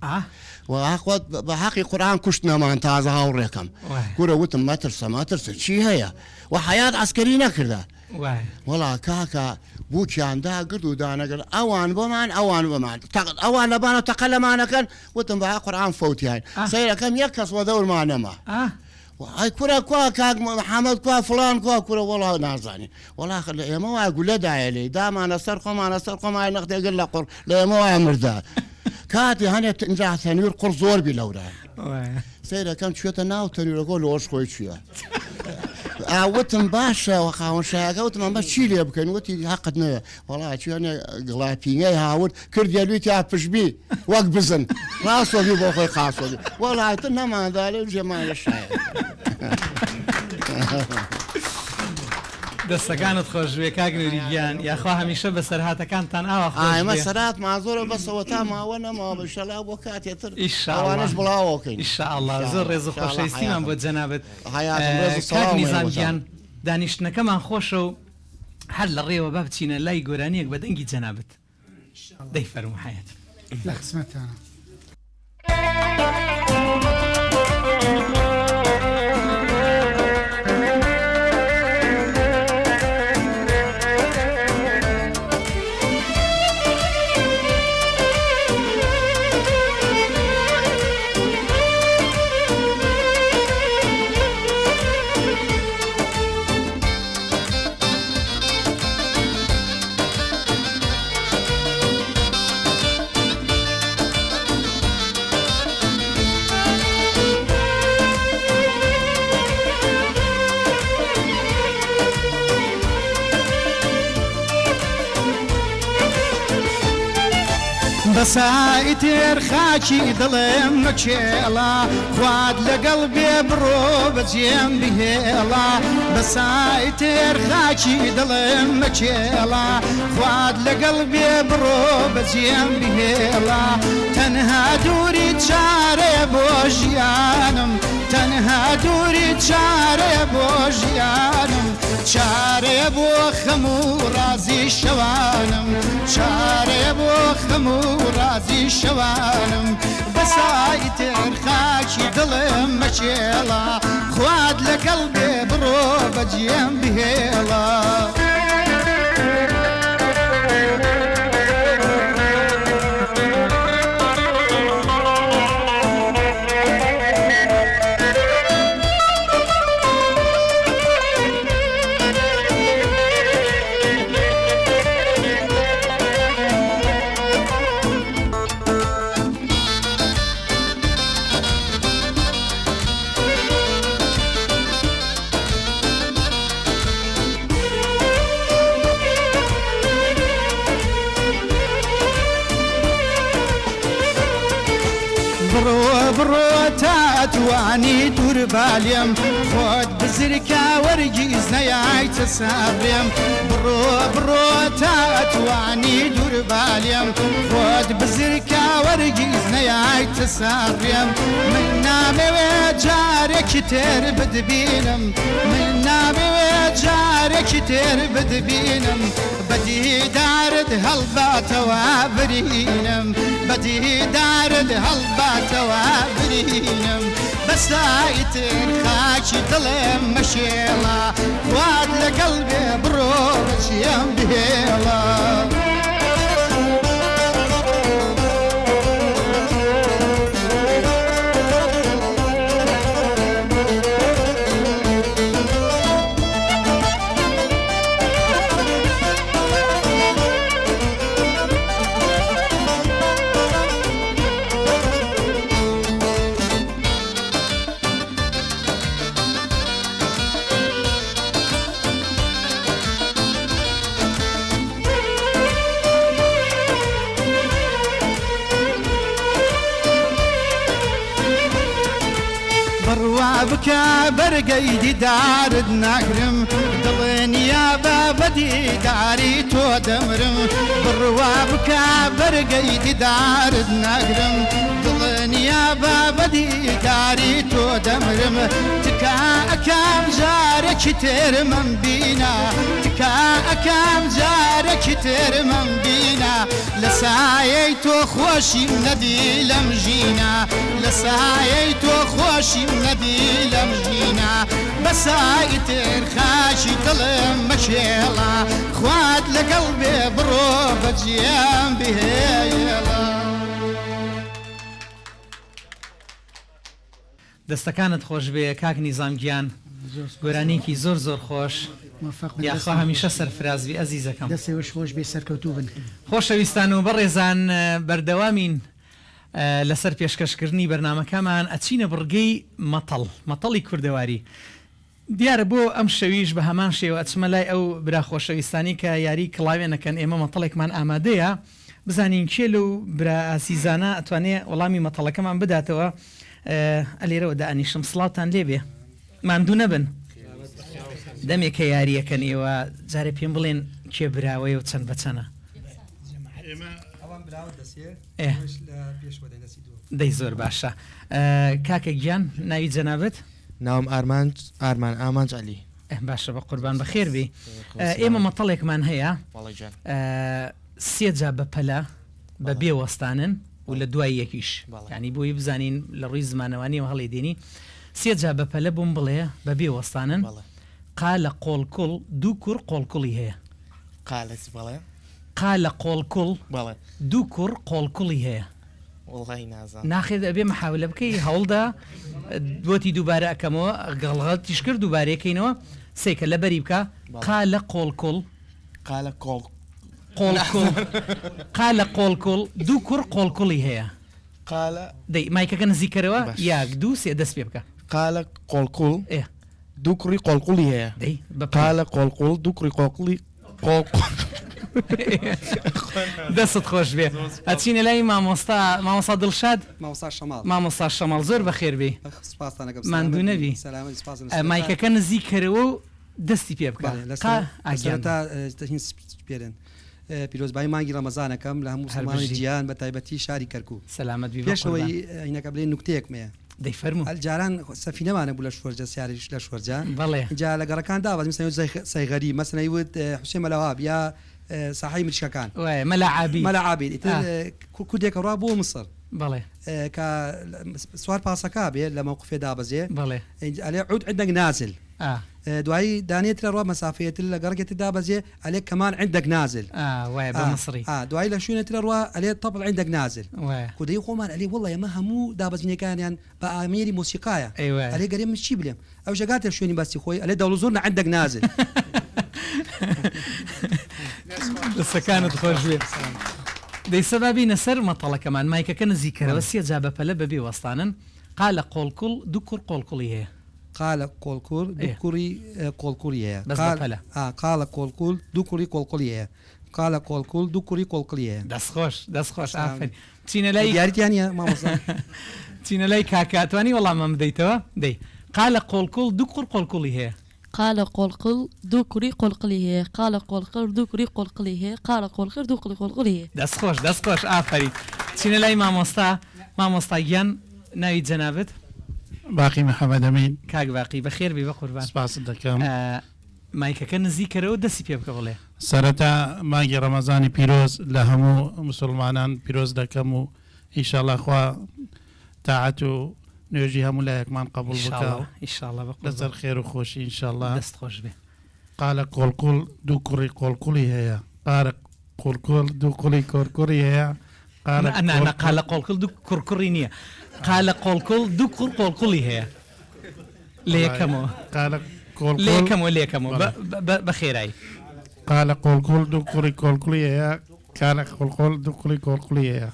وەخوات بە حەقی قورئان کوشت نەمان تازە هاوڕێکم گورە وتم مەترسە چی هەیە و حەیات عەسکەری نەکردە وەڵا کاکە بووکیاندا گرد و دانەگەر ئەوان بۆمان ئەوان لەبانە تەقە لەمانەکەن وتم بە قورئان فەوتیان سەیرەکەم یەک کەس وە دەورمانەما ئای کورە کوا کاک محەممەد کوا فلان کوا کورە وەڵا نازانی وەڵا لە ئێمە وای گولەدایە لێ دامانە سەر خۆمانە سەر خۆمای نەختێگر لە قڕ لە ئێمە وای مردا کاتی هەنێت ئینجا تەنویر قڕ زۆر بی لەورە سەیرەکەم چێتە ناو تەنویرەکە لە ئۆش خۆی چویە وتم باشە وە خاوەنشایەکە وتم ئەمە چی لێ بکەین وتی حەقت نەوێ وەڵا چێنێ گڵاپینەی هاورد کردیە لویتی پشبی وەک بزن ڕاستۆبی بۆ خۆی خاسۆبی وەڵاتە نەماندا لێ ژێمان لە شایە دەستەکانت خۆشوێ کاگنووری گیان یاخوا هەمیشە بە سەرهاتەکانتان ئاوە ئەمە سەرات مازۆرە بەسەوە تا ماوە نەماوە بەشەلا بۆ کاتێتر ئیشاوانش بڵاوەکەین ئیشاءالله زۆر ڕێز و خۆشەویستیمان بۆ جەنابەت کاک نیزام گیان دانیشتنەکەمان خۆشە و هەر لە ڕێوە با بچینە لای گۆرانیەک بە دەنگی جەنابەت دەی فەرموو حەیەت لە قسمەتانە بەسایتێر خاچی دڵێم مەچێڵا خواد لەگەڵ بێ بڕۆ بەجێم بهێڵا بەسایتێر خاچی دڵێم مەچێڵا خواد لەگەڵ بێ بڕۆ بەجێم بهێڵا تەنها دووری چارێ بۆ ژیانم تەنها دووری چارێ بۆ ژیانم چارێ بۆ خەم و ڕازی شەوانم چارێ بۆ خەم و ڕازی شەوانم بەسایتێر خاکی دڵم مەچێڵا خواد لەگەڵ بێ بڕۆ بەجێم بهێڵا تاتوانی دوور بالیم خۆت بزرکە وەرگیز نەیایتە سابرێم بڕۆ بڕۆ تاتوانی دوور بالیم خۆت بزرکە وەرگیز نەیایتە سابرێم من نامەوێت جارێکی تر بدبینم من نامەوێت جارێکی تر بدبینم بەدیدارت هەڵباتەوە برینم بەدیدارت هەڵباتەوە برینم بەسایتر خاکی دڵێم مەشێڵە خوات لەگەڵ بێ بڕۆ بەچیەم بهێڵە بکە بەرگەی دیدارت ناگرم دڵێنیا بە بەدیداری تۆ دەمرم بڕوا بکە بەرگەی دیدارت ناگرم دڵێنیا بە بەدیداری تۆ دەمرم تکا ئەکەم جارێکی تێرمەم بینە تکا ئەکەم جارێکی تێرمەم بینە لە سایەی تۆ خۆشیم نەدی لەم ژینە لە سایەی تۆ خۆشیم نەدی لەم ژینە بەسایتر خاشی دڵم مەشێڵە خوات لەگەڵ بێ بڕۆ بەجیام بهێڵە دەستەکانت خۆش بێ کاک نیزامگیان گۆرانێکی زۆر زۆر خۆش یاخوا هەمیشە سەرفرازبی ئەزیزەکەم دەستێوەش خۆش بێ سەرکەوتوو بن خۆشەویستان و بەڕێزان بەردەوامین لەسەر پێشکەشکردنی بەرنامەکەمان ئەچینە بڕگەی مەتەڵی کوردەواری دیارە بۆ ئەم شەویش بە هەمان شێوە ئەچمە لای ئەو برا خۆشەویستانی کە یاری کڵاوێنەکەن ئێمە مەتەڵێکمان ئامادەیە بزانین کێل و برا ئاسیزانە ئەتوانێت وەڵامی مەتەڵەکەمان بداتەوە ئەلێرەوە دائنیشم سڵاوتان لێبێ ماندوو نەبن دەمێکە یاریەکەن ئێوە جارێ پێم بڵێن کێ براوەیە و چەند بەچەنە دەی زۆر باشە کاکە گیان ناوی جەنابەت ناوم ئارمان ئامانج عەلی باشە بە قوربان بەخێر بێ ئێمە مەتەڵێکمان هەیە سێ جا بە پەلە بە بێوەستانن و لە دوای یەکیش ینی بۆی بزانین لە ڕووی زمانەوانی و هەڵی دێنی سێ جا بە پەلە بووم بڵێ بە بێوەستانن قالە قۆڵکوڵ دوو کوڕ قۆڵکوڵی هەیە قالە قۆڵکوڵ دوو کوڕ قۆڵکوڵی هەیە ناخێت ئەبێ مەحاولە بکەی هەوڵدا بۆتی دووبارە ئەەکەمەوە گەڵغەتیش کرد دووبارەکەینەوە سێکە لە بەری بکە قالە قۆڵکوڵ قالە قۆڵکوڵ دوو کوڕ قۆڵکوڵی هەیە دەی مایکەکە نزیکەرەوە یاک دوو سێ دەست پێ بکە قالە قۆڵکوڵ دوو کوڕی قۆڵکوڵی هەیە قالە قۆڵکوڵ دوو کوڕی قۆڵکوڵی دەست خۆش بێ ئەچینە لای مامۆستا دڵشاد مامۆستا شەماڵ زۆر بەخێر بێ ماندوو نەبی مایکەکە نزیکەرەوە و دەستی پێ بکە پێرن پیرۆزبایی مانگی ڕەمەزانەکەم لە هەموو مسلمانی جیهان بە تایبەتی شاری کەرکوو سەلامەت بی پێشەوەی هینەکە بڵێن نوکتەیەکمەیە دەی فەرموو جاران سەفینەمانە بوو لە شوەرجە سیاریش لە شوەرجە جا لە گەڕەکان داوازی سەیغەری مەسەنەی وت حوسێن مەلەواب یا ساحەی مریشکەکان مەلەعابی کوردێکە ڕوا بۆ مصر بەڵێ کە سوار پاسەکە بێ لە مووقفێ دابەزێ ئەلێ عود عندك نازل دوایی دانێت لە ڕوا مەسافەتر لە گەڕگێت دابەزێ ئەلێ کەمان عندك نازل مصری دوایی لە شوێنێت لە ڕوا ئەلێ طبل عندك نازل کودەی خۆمان ئەلێ وڵڵە ئێمە هەموو دابەزینەکانیان بە ئامێری موسیقایە ئەلێ گەرێ من چی بلێم ئەو ژەگاتە شوێنی باسی خۆی ئەلێ دەوڵ زۆر عندك نازل دەستەکانت خۆش بێ دەی سەبابینە سەر مەتەڵەکەمان مایکەکە نزیکەرەوە سێ جا بە پەلە بەبێ وەستانن قالە قۆڵکوڵ دوو کوڕ قۆڵکوڵی هەیە قالە قۆڵکوڕ دوو کوڕی قۆڵکوڵی هەیە قالە قۆڵکوڵ دوو کوڕی قۆڵکوڵی هەیە قالە قۆڵکوڵ دوو کوڕی قۆڵقلیە دەستخۆش ئافرین چینە لای دیاریتیانە مامۆستا چینە لای کاکاتوانی وەڵامم بدەیتەوە دەی قالە قۆڵکوڵ دوو کوڕ قۆڵکوڵی هەیە قال قلقل دو كري قلقلي هي قال قلقل دو كري قلقلي هي قال قلقل دو كري قلقلي هي دەستخۆش ئافرین چینە لای مامۆستاگیان ناوی جەنابەت باقی محەممەد ئەمین کاک باقی بەخێر بی بە قوربان سپاس دەکەم مایکەکە نزیکەرەوە دەستی پێ بکە بڵێ سەرەتا ماگی ڕەمەزانی پیرۆز لە هەموو مسلمانان پیرۆز دەکەم و ئیشاءالله خوا تاعەت و نوێژی هەموو لایەکمان قبول بکە لەسەر خێر و خۆشی ئینشاءالله دەستخۆش بێ قالە قۆڵقوڵ دوو کوڕی قۆڵقوڵی هەیە قارە قۆڵقوڵ دوو کوڵی کۆرکوڕی هەیە قالە قۆڵقڵ دوو کوڕکوڕی نییە قالە قۆڵقڵ دوو کوڕ قۆڵقوڵی هەیە لە یەکەمەوە لێکەمەوە بەخێرایی قالە قۆڵقوڵ دوو کوڕی کۆڵقوڵی هەیە کالە قۆڵقۆڵ دوو کوڕی کۆڵقوڵی هەیە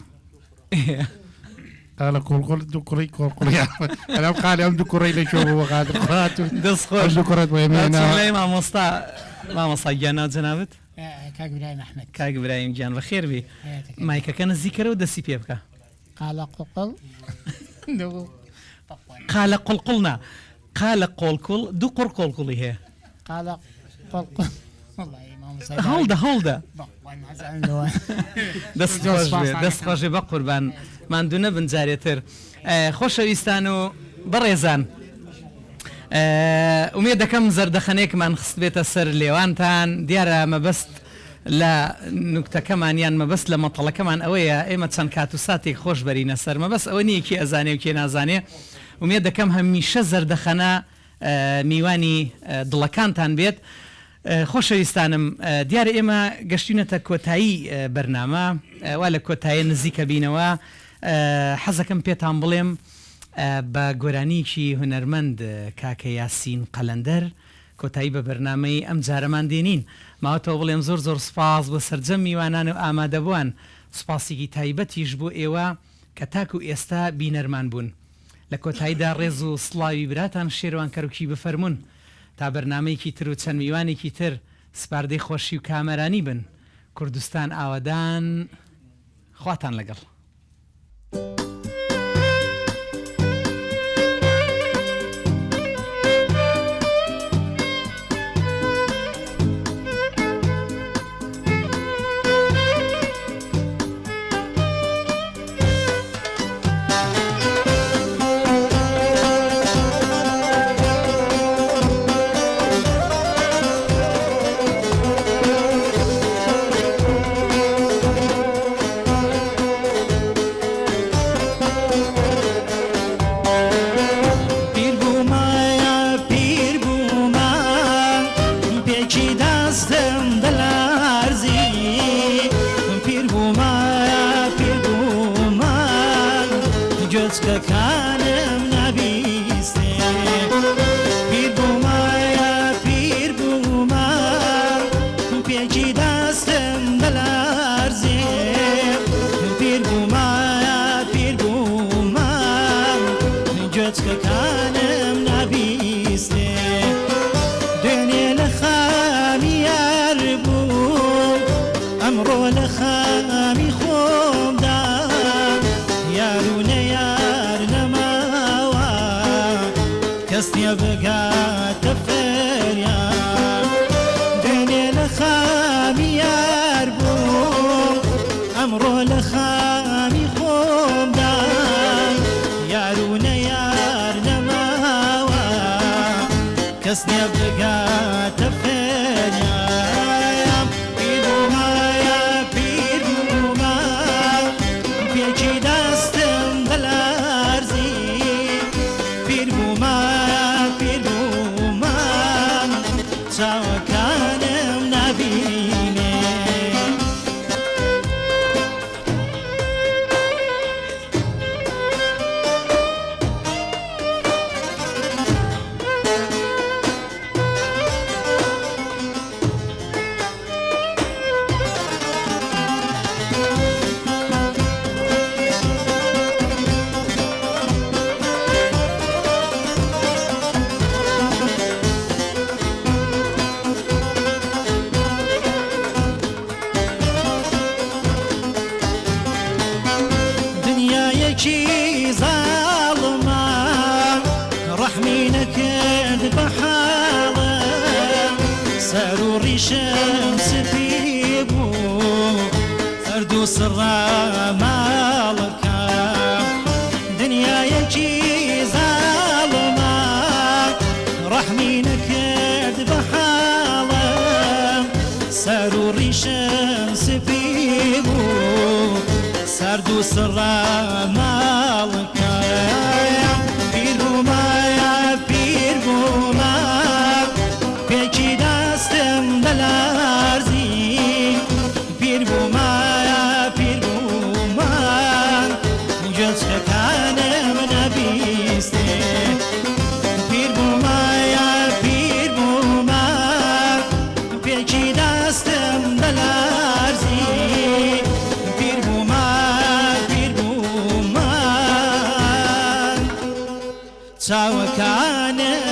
قال قول دو كوري كوري انا قال يوم دو كوري ليش هو غادر دسخوش دو كوري ويمينا لا ما مصيانا جنابت كاك ابراهيم احمد كاك ابراهيم جان بخير بي مايكا كان الذكر ودسي بيبكا قال قلقل قال قلقلنا قال قلقل دو قلقلي هي قال قلقل هولدا دەستخۆشی بە قوربان ماندوو نەبن جارێتر خۆشەویستان و بەڕێزان ئومێد دەکەم زەردەخەنێکمان خست بێتە سەر لێوانتان دیارە مەبەست لە نوکتەکەمانیان مەبەست لە مەتەڵەکەمان ئەوەیە ئێمە چەند کات و ساتێک خۆش بەرینە سەر مەبەست ئەوە نیەکی ئەزانێ و کێ نازانێ ئومێد دەکەم هەمیشە زەردەخەنە میوانی دڵەکانتان بێت خۆشەویستانم دیارە ئێمە گەشتینەتە کۆتایی بەرنامە وا لە کۆتایە نزیکە بینەوە حەزەکەم پێتان بڵێم بە گۆرانیکی هونەرمەند کاکە یاسین قەلەندەر کۆتایی بە بەرنامەی ئەم جارەمان دێنین ماوەتەوە بڵێم زۆر سپاس بۆ سەرجەم میوانان و ئامادەبووان سپاسێکی تایبەتیش بۆ ئێوە کە تاکو ئێستا بینەرمان بوون لە کۆتاییدا ڕێز و سڵاوی براتان شێروان کەروکی بفەرمونون تا بەرنمەیەکی تر و چەند میوانێکی تر سپاردەی خۆشی و کامەرانی بن کوردستان ئاوادان خواتان لەگەڵ بحالم سەر و ڕیشم سپی بوو سەرد و سڕە ماڵەکەم دنیایەکی زاڵمە ڕەحمی نەکرد بە حاڵم سەر و ڕیشم سپی بوو سەرد و سڕە ماڵەکەم پیر بوومایە پیر بوومە پێکی دەستم بەلارزی پیر بوومایە پیر بوومە گوێچکەکانم نەبیستێ پیر بوومایە پیر بوومە پێکی دەستم بەلارزی پیر بوومە پیر بوومە چاوەکانم